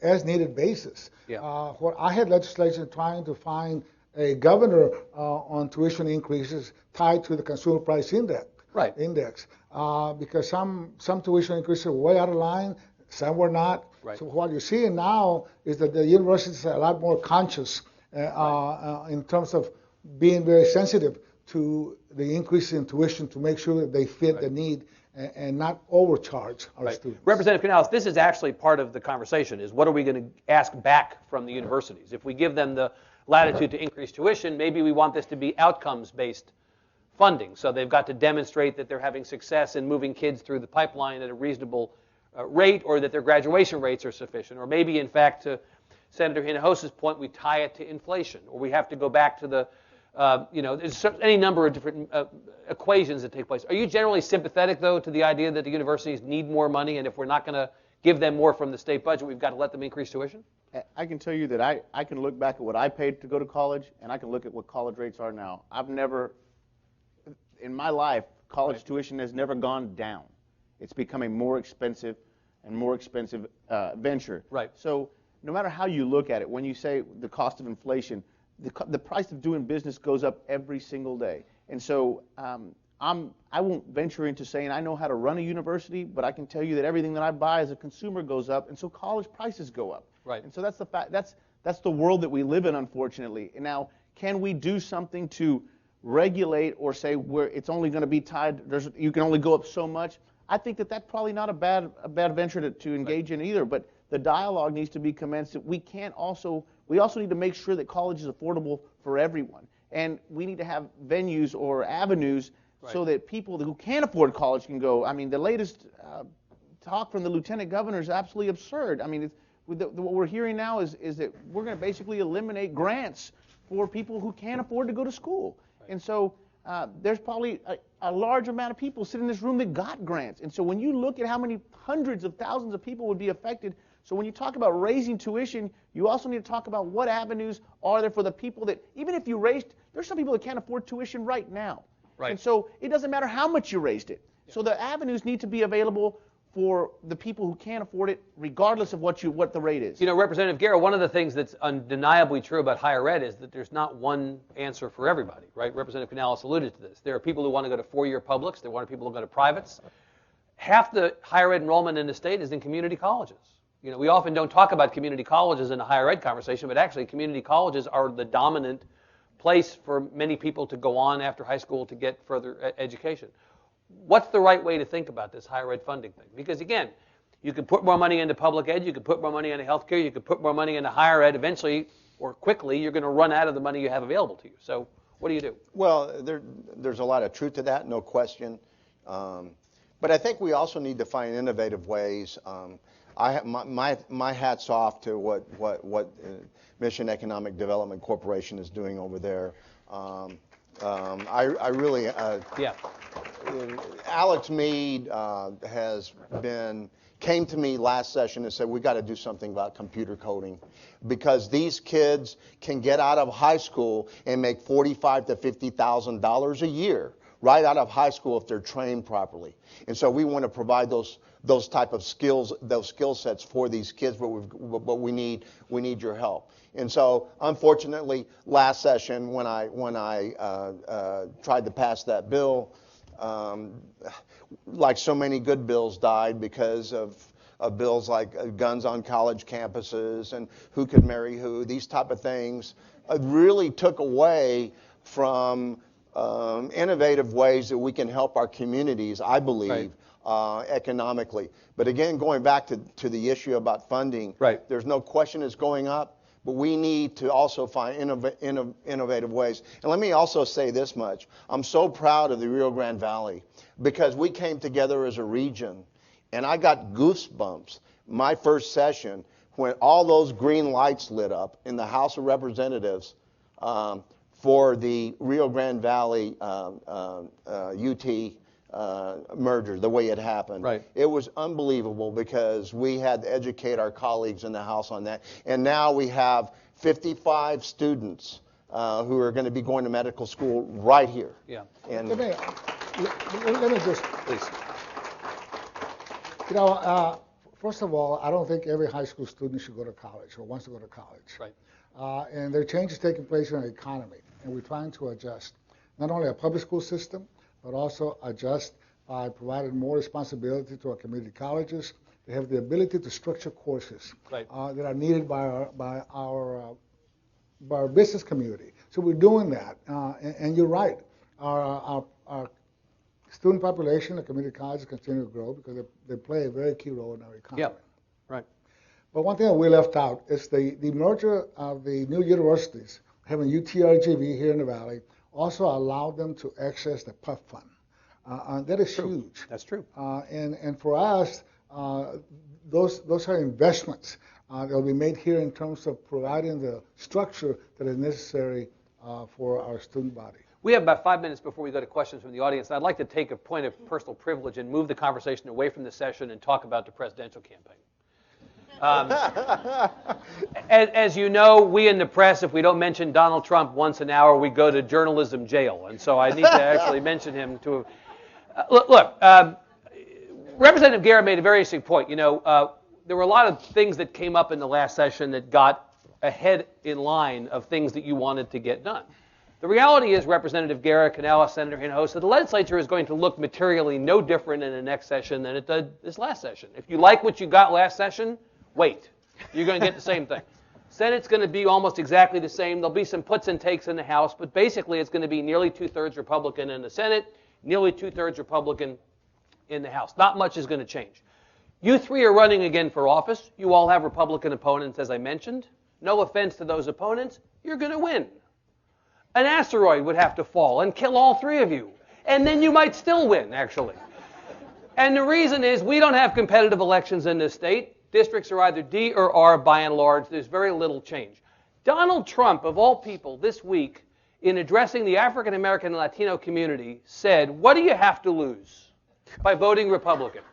as needed basis. Yeah. What I had legislation trying to find a governor on tuition increases tied to the consumer price index. Right. Because some tuition increases were way out of line, some were not. Right. So what you're seeing now is that the universities are a lot more conscious in terms of being very sensitive to the increase in tuition to make sure that they fit the need and not overcharge our students. Representative Canales, this is actually part of the conversation, is what are we going to ask back from the universities? If we give them the latitude to increase tuition, maybe we want this to be outcomes-based funding. So they've got to demonstrate that they're having success in moving kids through the pipeline at a reasonable rate, or that their graduation rates are sufficient. Or maybe, in fact, to Senator Hinojosa's point, we tie it to inflation, or we have to go back to the there's any number of different equations that take place. Are you generally sympathetic, though, to the idea that the universities need more money, and if we're not going to give them more from the state budget, we've got to let them increase tuition? I can tell you that I can look back at what I paid to go to college, and I can look at what college rates are now. I've never, in my life, college tuition has never gone down. It's become a more expensive and more expensive venture. Right. So no matter how you look at it, when you say the cost of inflation, the price of doing business goes up every single day. And so I won't venture into saying I know how to run a university, but I can tell you that everything that I buy as a consumer goes up, and so college prices go up. Right. And so that's the fact. That's the world that we live in, unfortunately. And now, can we do something to regulate or say where it's only going to be tied, you can only go up so much, I think that that's probably not a bad venture to engage in either. But the dialogue needs to be commenced. We also need to make sure that college is affordable for everyone. And we need to have venues or avenues so that people who can't afford college can go. I mean, the latest talk from the lieutenant governor is absolutely absurd. I mean, what we're hearing now is that we're going to basically eliminate grants for people who can't afford to go to school. Right. And so there's probably a large amount of people sitting in this room that got grants. And so when you look at how many hundreds of thousands of people would be affected, so when you talk about raising tuition, you also need to talk about what avenues are there for the people that, even if you raised, there's some people that can't afford tuition right now. Right. And so it doesn't matter how much you raised it. Yeah. So the avenues need to be available for the people who can't afford it, regardless of what the rate is. You know, Representative Guerra, one of the things that's undeniably true about higher ed is that there's not one answer for everybody, right? Representative Canales alluded to this. There are people who want to go to four-year publics. There are people who go to privates. Half the higher ed enrollment in the state is in community colleges. You know, we often don't talk about community colleges in a higher ed conversation, but actually community colleges are the dominant place for many people to go on after high school to get further education. What's the right way to think about this higher ed funding thing? Because again, you could put more money into public ed, you could put more money into healthcare, you could put more money into higher ed. Eventually, or quickly, you're going to run out of the money you have available to you. So what do you do? Well, there's a lot of truth to that, no question. But I think we also need to find innovative ways. My hat's off to what Mission Economic Development Corporation is doing over there. I really, Alex Mead came to me last session and said, we got to do something about computer coding because these kids can get out of high school and make $45,000 to $50,000 a year right out of high school if they're trained properly. And so we want to provide those type of skills, those skill sets for these kids, but we need your help. And so, unfortunately, last session when I tried to pass that bill, like so many good bills, died because of bills like guns on college campuses and who could marry who. These type of things really took away from innovative ways that we can help our communities, I believe. Right. Economically. But again, going back to the issue about funding, right. There's no question it's going up, but we need to also find innovative ways. And let me also say this much. I'm so proud of the Rio Grande Valley because we came together as a region, and I got goosebumps my first session when all those green lights lit up in the House of Representatives for the Rio Grande Valley UT merger, the way it happened. Right. It was unbelievable because we had to educate our colleagues in the House on that. And now we have 55 students who are going to be going to medical school right here. Yeah. And let me just, please. You know, first of all, I don't think every high school student should go to college or wants to go to college. Right. And there are changes taking place in our economy, and we're trying to adjust not only our public school system, but also adjust by providing more responsibility to our community colleges. They have the ability to structure courses right. That are needed by our business community. So we're doing that, and you're right. Our student population at community colleges continue to grow because they play a very key role in our economy. Yep. Right. But one thing that we left out is the merger of the new universities, having UTRGV here in the Valley, also allowed them to access the PUF fund. That is huge. That's true. And for us, those are investments that will be made here in terms of providing the structure that is necessary for our student body. We have about 5 minutes before we go to questions from the audience. I'd like to take a point of personal privilege and move the conversation away from the session and talk about the presidential campaign. As you know, we in the press, if we don't mention Donald Trump once an hour, we go to journalism jail. And so I need to actually mention him to. Look, Representative Guerra made a very interesting point. You know, there were a lot of things that came up in the last session that got ahead in line of things that you wanted to get done. The reality is, Representative Guerra, Canales, Senator Hinojosa, the legislature is going to look materially no different in the next session than it did this last session. If you like what you got last session, wait. You're going to get the same thing. Senate's going to be almost exactly the same. There'll be some puts and takes in the House, but basically it's going to be nearly 2/3 Republican in the Senate, nearly 2/3 Republican in the House. Not much is going to change. You three are running again for office. You all have Republican opponents, as I mentioned. No offense to those opponents. You're going to win. An asteroid would have to fall and kill all three of you. And then you might still win, actually. And the reason is we don't have competitive elections in this state. Districts are either D or R by and large. There's very little change. Donald Trump, of all people, this week, in addressing the African American and Latino community, said, what do you have to lose by voting Republican?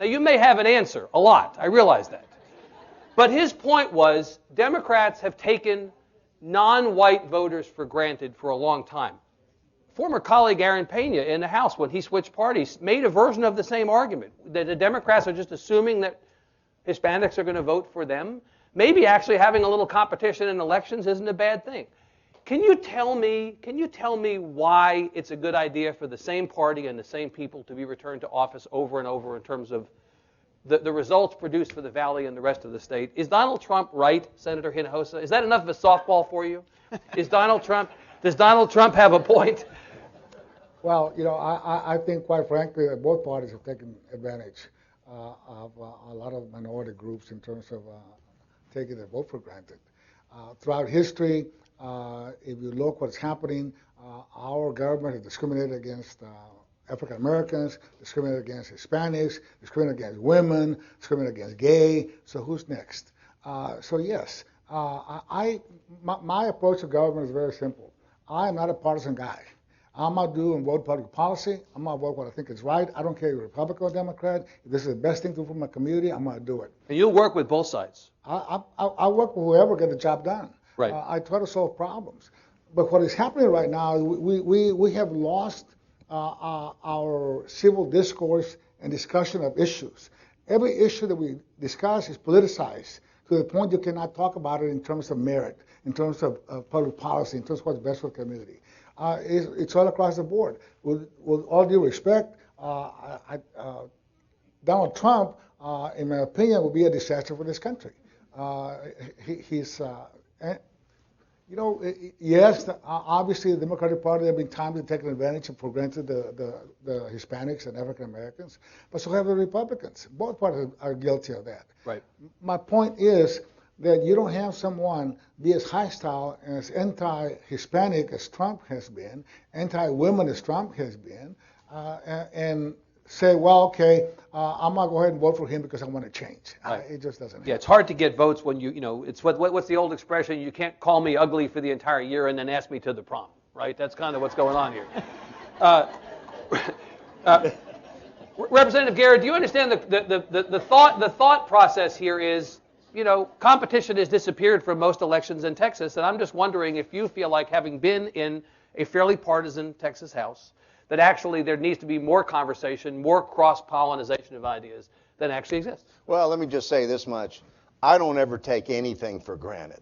Now, you may have an answer, a lot. I realize that. But his point was Democrats have taken non-white voters for granted for a long time. Former colleague Aaron Pena in the House, when he switched parties, made a version of the same argument, that the Democrats are just assuming that Hispanics are going to vote for them. Maybe actually having a little competition in elections isn't a bad thing. Can you tell me why it's a good idea for the same party and the same people to be returned to office over and over in terms of the results produced for the Valley and the rest of the state? Is Donald Trump right, Senator Hinojosa? Is that enough of a softball for you? Does Donald Trump have a point? Well, I think, quite frankly, that both parties have taken advantage of a lot of minority groups in terms of taking their vote for granted. Throughout history, if you look what's happening, our government has discriminated against African Americans, discriminated against Hispanics, discriminated against women, discriminated against gay. So who's next? So yes, my approach to government is very simple. I am not a partisan guy. I'm not doing vote public policy. I'm going to vote what I think is right. I don't care if you're Republican or Democrat. If this is the best thing to do for my community, I'm going to do it. And you'll work with both sides. I work with whoever get the job done. Right. I try to solve problems. But what is happening right now, we have lost our civil discourse and discussion of issues. Every issue that we discuss is politicized to the point you cannot talk about it in terms of merit, in terms of public policy, in terms of what's best for the community. It's all across the board. With all due respect, Donald Trump, in my opinion, will be a disaster for this country. Yes, obviously the Democratic Party have been times to take advantage and for granted the Hispanics and African Americans, but so have the Republicans. Both parties are guilty of that. Right. My point is that you don't have someone be as hostile and as anti-Hispanic as Trump has been, anti-women as Trump has been, and say, well, okay, I'm going to go ahead and vote for him because I want to change. Right. It just doesn't happen. Yeah, it's hard to get votes when it's what's the old expression? You can't call me ugly for the entire year and then ask me to the prom, right? That's kind of what's going on here. Representative Guerra, do you understand the thought process here is, competition has disappeared from most elections in Texas, and I'm just wondering if you feel like, having been in a fairly partisan Texas House, that actually there needs to be more conversation, more cross-pollination of ideas than actually exists. Well, let me just say this much. I don't ever take anything for granted.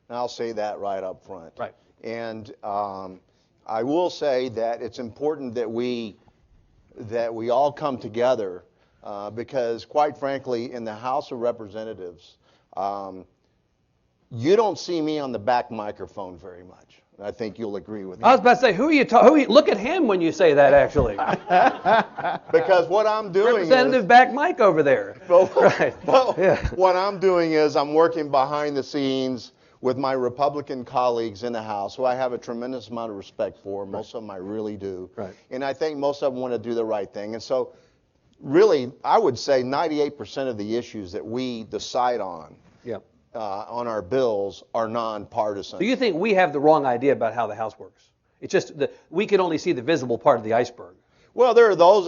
And I'll say that right up front. Right. And I will say that it's important that we all come together because, quite frankly, in the House of Representatives, you don't see me on the back microphone very much. I think you'll agree with me. I was about to say, who are you talking? Look at him when you say that, actually. Because what I'm doing Representative back Mike over there. Right. What I'm doing is I'm working behind the scenes with my Republican colleagues in the House, who I have a tremendous amount of respect for. Most of them I really do. Right. And I think most of them want to do the right thing. And so, really, I would say 98% of the issues that we decide on on our bills are nonpartisan. So you think we have the wrong idea about how the House works? It's just that we can only see the visible part of the iceberg. Well, there are those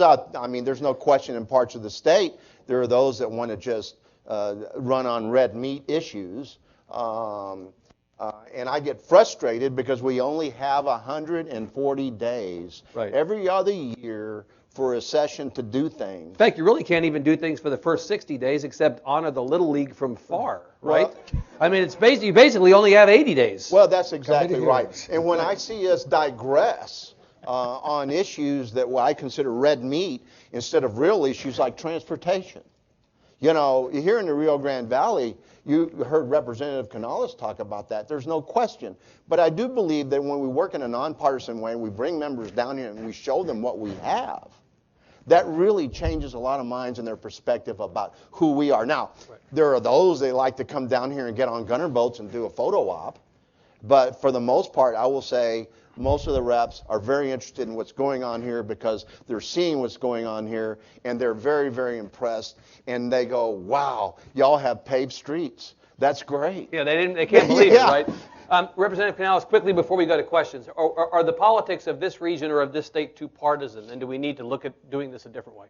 there's no question in parts of the state, there are those that want to just run on red meat issues. And I get frustrated because we only have 140 days every other year for a session to do things. In fact, you really can't even do things for the first 60 days except honor the Little League from far, right? Well, I mean, you basically only have 80 days. Well, that's exactly right. And when I see us digress on issues that I consider red meat instead of real issues like transportation, You know, here in the Rio Grande Valley, you heard Representative Canales talk about that. There's no question. But I do believe that when we work in a nonpartisan way and we bring members down here and we show them what we have, that really changes a lot of minds and their perspective about who we are. Now, there are those that like to come down here and get on gunner boats and do a photo op. But for the most part, I will say most of the reps are very interested in what's going on here because they're seeing what's going on here, and they're very, very impressed. And they go, wow, y'all have paved streets. That's great. Yeah, they can't believe Yeah. it, right? Representative Canales, quickly before we go to questions, are the politics of this region or of this state too partisan, and do we need to look at doing this a different way?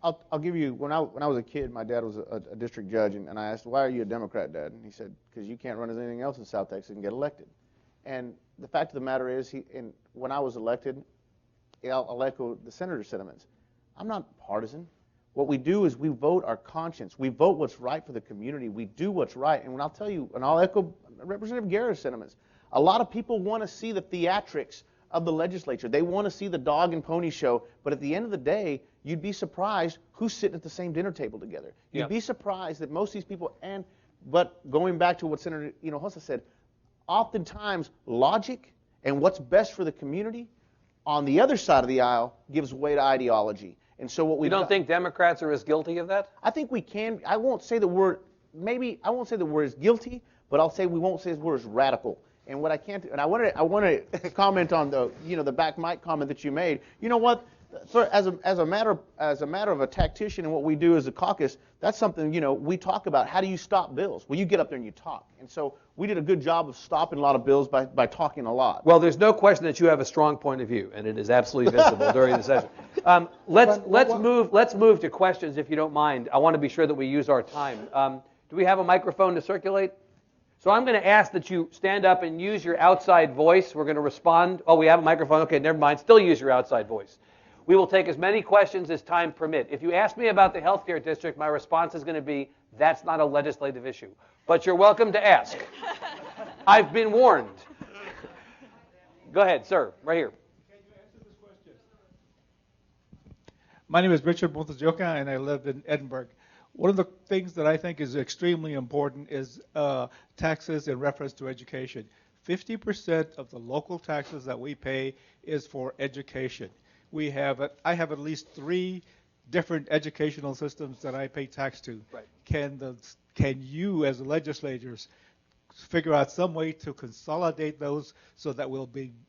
I'll give you, when I was a kid, my dad was a district judge, and I asked, why are you a Democrat, Dad? And he said, because you can't run as anything else in South Texas and get elected. And the fact of the matter is, when I was elected, I'll echo the senator's sentiments. I'm not partisan. What we do is we vote our conscience. We vote what's right for the community. We do what's right. And when I'll tell you, and I'll echo Representative Guerra's sentiments, a lot of people want to see the theatrics of the legislature. They want to see the dog and pony show. But at the end of the day, you'd be surprised who's sitting at the same dinner table together. You'd be surprised that most of these people, but going back to what Senator Hinojosa said, oftentimes logic and what's best for the community on the other side of the aisle gives way to ideology. And so what we don't think Democrats are as guilty of that? I think we can. I won't say the word. Maybe I won't say the word is guilty, but I'll say we won't say the word is radical. And what I can't. And I want to comment on the back mic comment that you made. You know what? As a matter of a tactician and what we do as a caucus, that's something we talk about. How do you stop bills? Well, you get up there and you talk. And so we did a good job of stopping a lot of bills by talking a lot. Well, there's no question that you have a strong point of view, and it is absolutely visible during the session. Let's move to questions, if you don't mind. I want to be sure that we use our time. Do we have a microphone to circulate? So I'm going to ask that you stand up and use your outside voice. We're going to respond. Oh, we have a microphone. Okay, never mind. Still use your outside voice. We will take as many questions as time permit. If you ask me about the healthcare district, my response is going to be, that's not a legislative issue. But you're welcome to ask. I've been warned. Go ahead, sir, right here. Can you answer this question? My name is Richard Montejoca, and I live in Edinburg. One of the things that I think is extremely important is taxes in reference to education. 50% of the local taxes that we pay is for education. I have at least 3 different educational systems that I pay tax to. Right. Can you, as legislators, figure out some way to consolidate those so that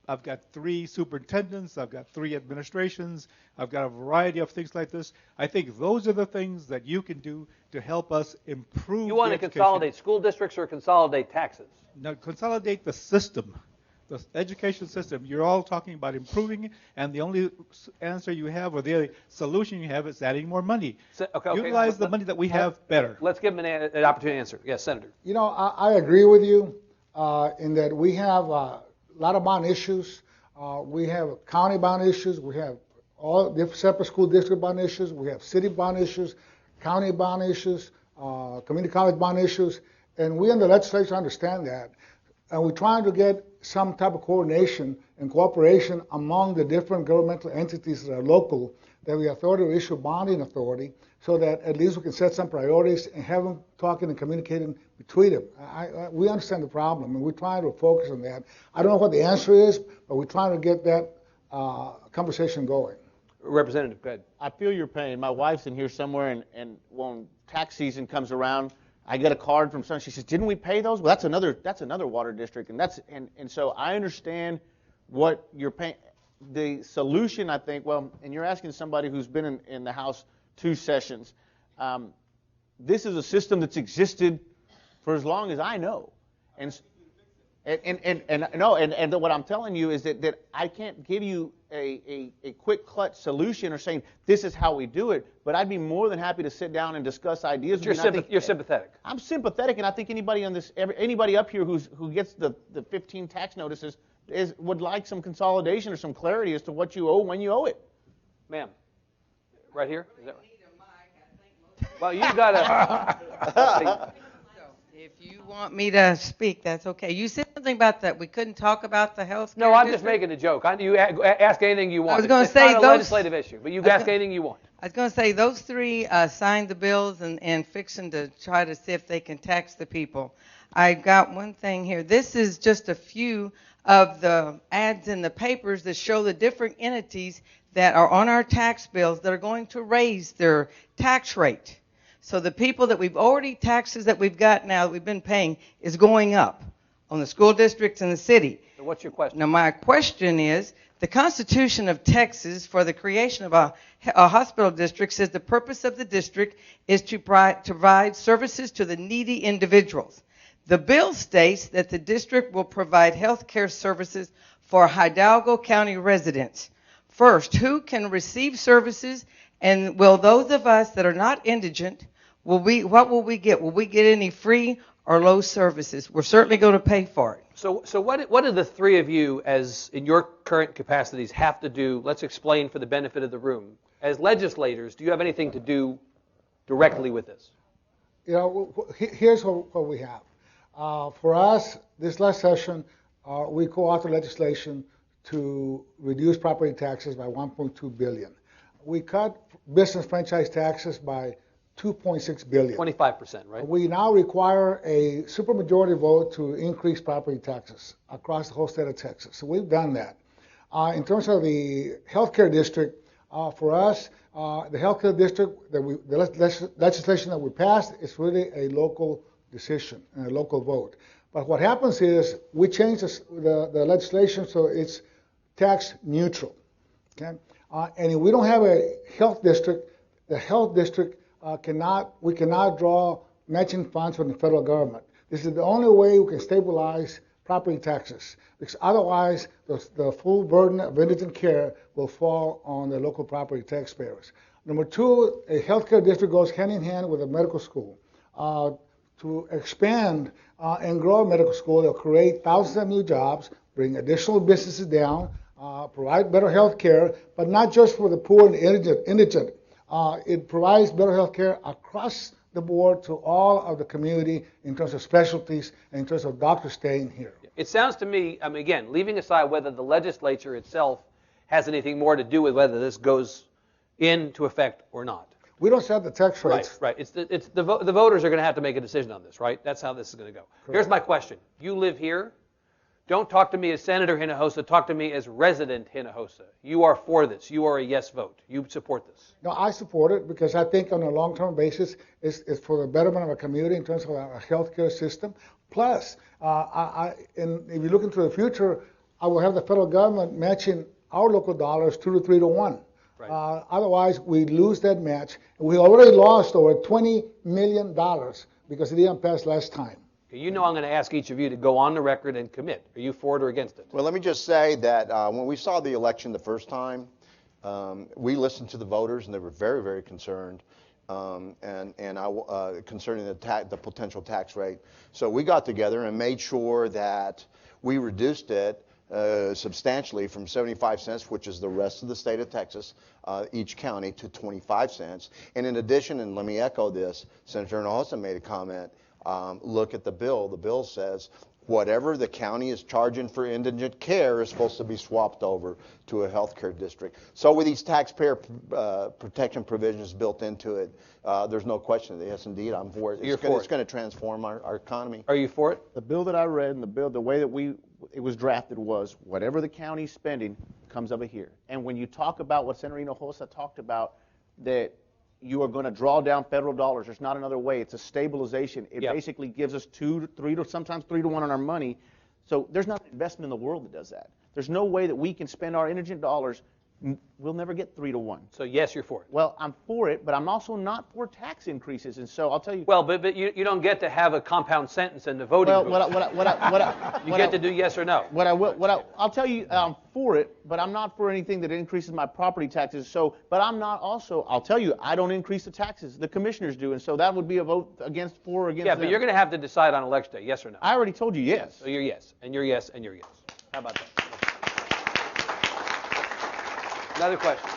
I've got 3 superintendents, I've got 3 administrations, I've got a variety of things like this. I think those are the things that you can do to help us improve. You want to consolidate school districts or consolidate taxes? No, consolidate the system. The education system, you're all talking about improving, and the only answer you have, or the only solution you have, is adding more money. Utilize the money that we have better. Let's give him an opportunity to answer. Yes, Senator. I agree with you in that we have a lot of bond issues. We have county bond issues. We have all different separate school district bond issues. We have city bond issues, county bond issues, community college bond issues, and we in the legislature understand that. And we're trying to get some type of coordination and cooperation among the different governmental entities that are local, that we authority to issue bonding authority, so that at least we can set some priorities and have them talking and communicating between them. We understand the problem, and we're trying to focus on that. I don't know what the answer is, but we're trying to get that conversation going. Representative, go ahead. I feel your pain. My wife's in here somewhere, and when tax season comes around, I get a card from someone. She says, "Didn't we pay those?" Well, that's another water district, and so I understand what you're paying. The solution, I think, and you're asking somebody who's been in the House 2 sessions. This is a system that's existed for as long as I know, and what I'm telling you is that I can't give you a quick clutch solution or saying this is how we do it, but I'd be more than happy to sit down and discuss ideas. But you're sympathetic. I'm sympathetic, and I think anybody up here who gets the 15 tax notices would like some consolidation or some clarity as to what you owe when you owe it. Ma'am, right here. Is that right? Well, you've got to. If you want me to speak, that's okay. You said something about that we couldn't talk about the health. No, I'm just making a joke. You ask anything you want. I was going to it's say not a legislative issue, but you ask anything you want. I was going to say, those three signed the bills and fixing to try to see if they can tax the people. I got one thing here. This is just a few of the ads in the papers that show the different entities that are on our tax bills that are going to raise their tax rate. So the people that we've already, taxes that we've got now that we've been paying is going up on the school districts and the city. So what's your question? Now, my question is, the Constitution of Texas for the creation of a hospital district says the purpose of the district is to provide services to the needy individuals. The bill states that the district will provide health care services for Hidalgo County residents. First, who can receive services, and will those of us that are not indigent, what will we get? Will we get any free or low services? We're certainly going to pay for it. So what do the three of you, as in your current capacities, have to do? Let's explain for the benefit of the room. As legislators, do you have anything to do directly with this? You know, here's what we have. For us, this last session, we co-authored legislation to reduce property taxes by $1.2 billion. We cut business franchise taxes by $2.6 billion. 25%, right? We now require a supermajority vote to increase property taxes across the whole state of Texas. So we've done that. In terms of the healthcare district, for us, the healthcare district, the legislation that we passed is really a local decision and a local vote. But what happens is we change the legislation so it's tax neutral. Okay? And if we don't have a health district, the health district we cannot draw matching funds from the federal government. This is the only way we can stabilize property taxes, because otherwise the full burden of indigent care will fall on the local property taxpayers. Number two, a healthcare district goes hand in hand with a medical school. To expand and grow a medical school, they'll create thousands of new jobs, bring additional businesses down, provide better health care, but not just for the poor and indigent. It provides better health care across the board to all of the community in terms of specialties and in terms of doctors staying here. It sounds to me, I mean, again, leaving aside whether the legislature itself has anything more to do with whether this goes into effect or not. We don't set the tax rates. Right. The voters are going to have to make a decision on this, right? That's how this is going to go. Correct. Here's my question. You live here. Don't talk to me as Senator Hinojosa. Talk to me as resident Hinojosa. You are for this. You are a yes vote. You support this. No, I support it because I think on a long-term basis, it's for the betterment of our community in terms of our healthcare system. Plus, if you look into the future, I will have the federal government matching our local dollars 2 to 3 to 1. Right. Otherwise, we lose that match. We already lost over $20 million because it didn't pass last time. You know I'm going to ask each of you to go on the record and commit. Are you for it or against it? Well, let me just say that when we saw the election the first time, we listened to the voters, and they were very, very concerned, concerning the potential tax rate. So we got together and made sure that we reduced it substantially from 75 cents, which is the rest of the state of Texas, each county, to 25 cents. And in addition, and let me echo this, Senator Hinojosa made a comment. Look at the bill. The bill says whatever the county is charging for indigent care is supposed to be swapped over to a health care district. So with these taxpayer protection provisions built into it, there's no question. Yes, indeed, I'm for it. It's going to transform our economy. Are you for it? The bill that I read and the way that it was drafted was whatever the county's spending comes over here. And when you talk about what Senator Hinojosa talked about, that you are going to draw down federal dollars. There's not another way. It's a stabilization. It basically gives us 2 to 3 to sometimes 3 to 1 on our money. So there's not an investment in the world that does that. There's no way that we can spend our indigent dollars. We'll never get 3 to 1. So yes, you're for it. Well, I'm for it, but I'm also not for tax increases. And so I'll tell you. Well, but you don't get to have a compound sentence in the voting. Well, you get to do yes or no. I'll tell you, I'm for it, but I'm not for anything that increases my property taxes. So, but I'm not also. I'll tell you, I don't increase the taxes. The commissioners do, and so that would be a vote for or against. Yeah, but you're going to have to decide on election day, yes or no. I already told you yes. So you're yes, and you're yes, and you're yes. How about that? Another question.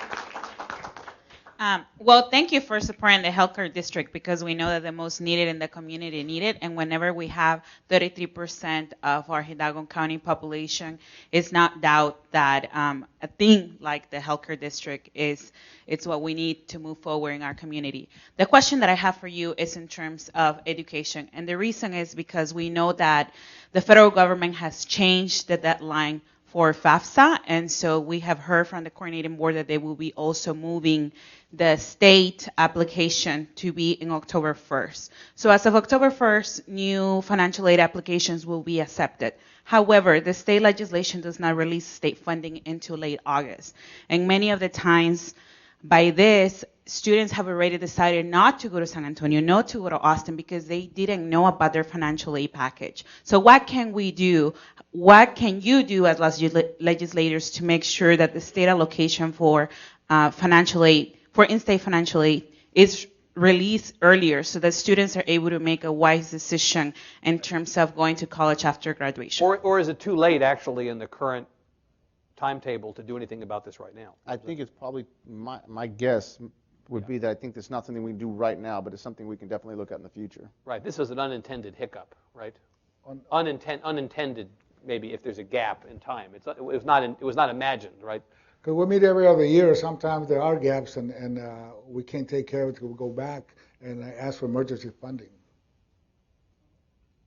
Well, thank you for supporting the healthcare district because we know that the most needed in the community need it. And whenever we have 33% of our Hidalgo County population, it's not doubt that a thing like the healthcare district it's what we need to move forward in our community. The question that I have for you is in terms of education. And the reason is because we know that the federal government has changed the deadline for FAFSA, and so we have heard from the coordinating board that they will be also moving the state application to be in October 1st. So as of October 1st, new financial aid applications will be accepted. However, the state legislation does not release state funding until late August. And many of the times by this, students have already decided not to go to San Antonio, not to go to Austin because they didn't know about their financial aid package. So what can we do? What can you do as legislators to make sure that the state allocation for financial aid, for in-state financial aid, is released earlier so that students are able to make a wise decision in terms of going to college after graduation? Or is it too late, actually, in the current timetable to do anything about this right now? I think it's probably, my guess would be that I think there's not something we can do right now, but it's something we can definitely look at in the future. Right. This is an unintended hiccup, right? Unintended, maybe, if there's a gap in time. It was not imagined, right? Because we meet every other year. Sometimes there are gaps, and we can't take care of it. We'll go back and ask for emergency funding.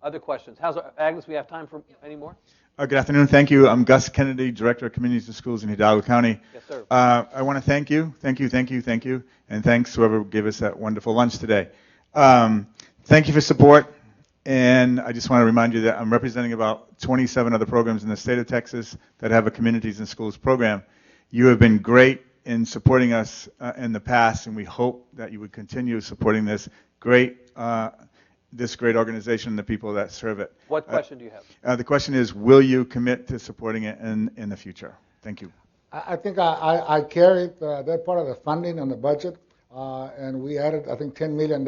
Other questions? Agnes, we have time for any more? Good afternoon. Thank you. I'm Gus Kennedy, Director of Communities and Schools in Hidalgo County. Yes, sir. I want to thank you, and thanks whoever gave us that wonderful lunch today. Thank you for support, and I just want to remind you that I'm representing about 27 other programs in the state of Texas that have a Communities and Schools program. You have been great in supporting us in the past, and we hope that you would continue supporting this great organization and the people that serve it. What question do you have? The question is, will you commit to supporting it in the future? Thank you. I think I carried that part of the funding on the budget, and we added, I think, $10 million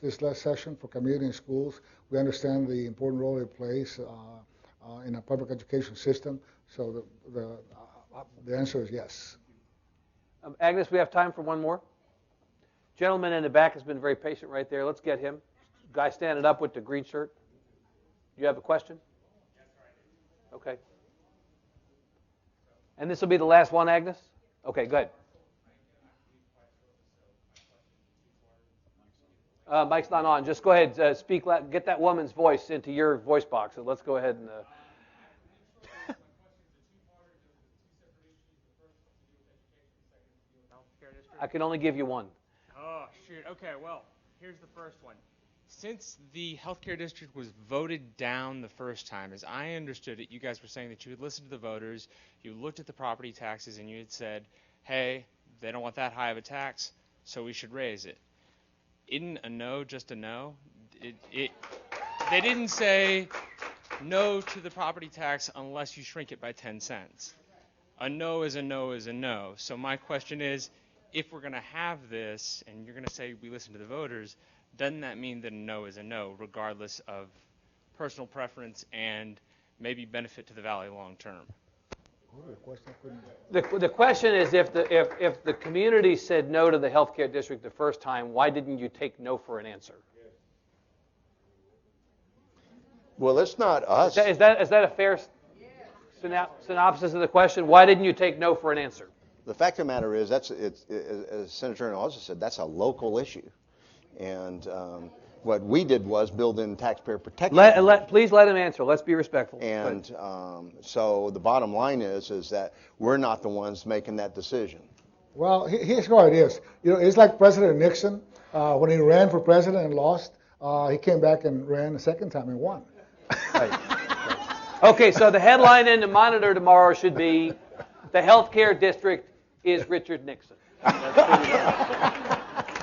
this last session for community and schools. We understand the important role it plays in a public education system, so the answer is yes. Agnes, we have time for one more. Gentleman in the back has been very patient right there. Let's get him. Guy standing up with the green shirt. You have a question? Okay. And this will be the last one, Agnes? Okay, good. Mic's not on. Just go ahead, speak. Get that woman's voice into your voice box. So let's go ahead and. I can only give you one. Oh, shoot. Okay, well, here's the first one. Since the healthcare district was voted down the first time, as I understood it, you guys were saying that you had listened to the voters, you looked at the property taxes, and you had said, hey, they don't want that high of a tax, so we should raise it. Isn't a no just a no? They didn't say no to the property tax unless you shrink it by 10 cents. A no is a no is a no. So my question is, if we're going to have this, and you're going to say we listen to the voters, doesn't that mean that a no is a no, regardless of personal preference and maybe benefit to the valley long term? The question is, if the community said no to the healthcare district the first time, why didn't you take no for an answer? Well, it's not us. Is that a fair synopsis of the question? Why didn't you take no for an answer? The fact of the matter is, as Senator also said, that's a local issue. And what we did was build in taxpayer protection. Please let him answer. Let's be respectful. And so the bottom line is that we're not the ones making that decision. Well, here's what it is. You know, it's like President Nixon when he ran for president and lost. He came back and ran a second time and won. Right. Okay, so the headline in the Monitor tomorrow should be, "The healthcare district is Richard Nixon."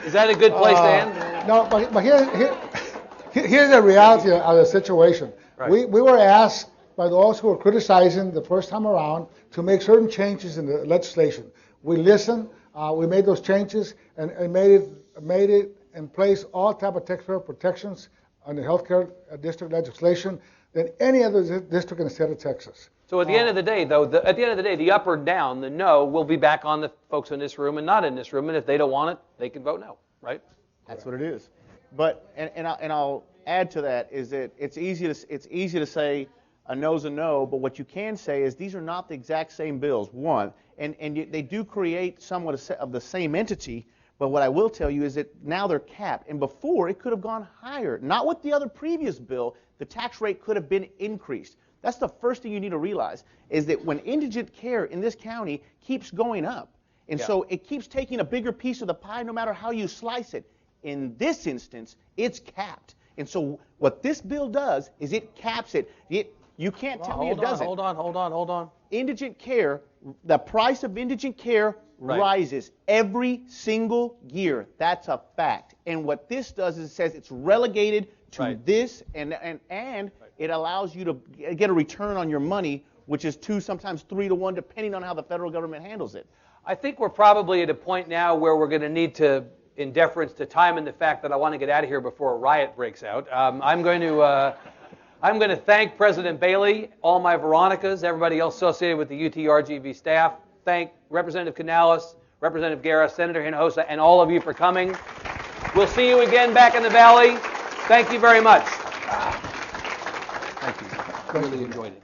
Is that a good place to end? No, but here's the reality of the situation. Right. We were asked by those who were criticizing the first time around to make certain changes in the legislation. We listened, we made those changes, and made it in place all type of taxpayer protections on the healthcare district legislation than any other district in the state of Texas. So at the end of the day, though, the up or down, the no, will be back on the folks in this room and not in this room. And if they don't want it, they can vote no, right? That's what it is. But and I'll add to that is that it's easy to say a no's a no, but what you can say is these are not the exact same bills. One, and they do create somewhat of the same entity. But what I will tell you is that now they're capped, and before it could have gone higher. Not with the other previous bill, the tax rate could have been increased. That's the first thing you need to realize, is that when indigent care in this county keeps going up, and so it keeps taking a bigger piece of the pie no matter how you slice it. In this instance, it's capped. And so what this bill does is it caps it. You can't tell me it doesn't. Hold on. Indigent care, the price of indigent care rises every single year. That's a fact. And what this does is it says it's relegated to this, and it allows you to get a return on your money, which is 2, sometimes 3 to 1, depending on how the federal government handles it. I think we're probably at a point now where we're going to need to, in deference to time and the fact that I want to get out of here before a riot breaks out, I'm going to thank President Bailey, all my Veronicas, everybody else associated with the UT-RGV staff. Thank Representative Canales, Representative Guerra, Senator Hinojosa, and all of you for coming. We'll see you again back in the Valley. Thank you very much. Thank you. I really enjoyed it.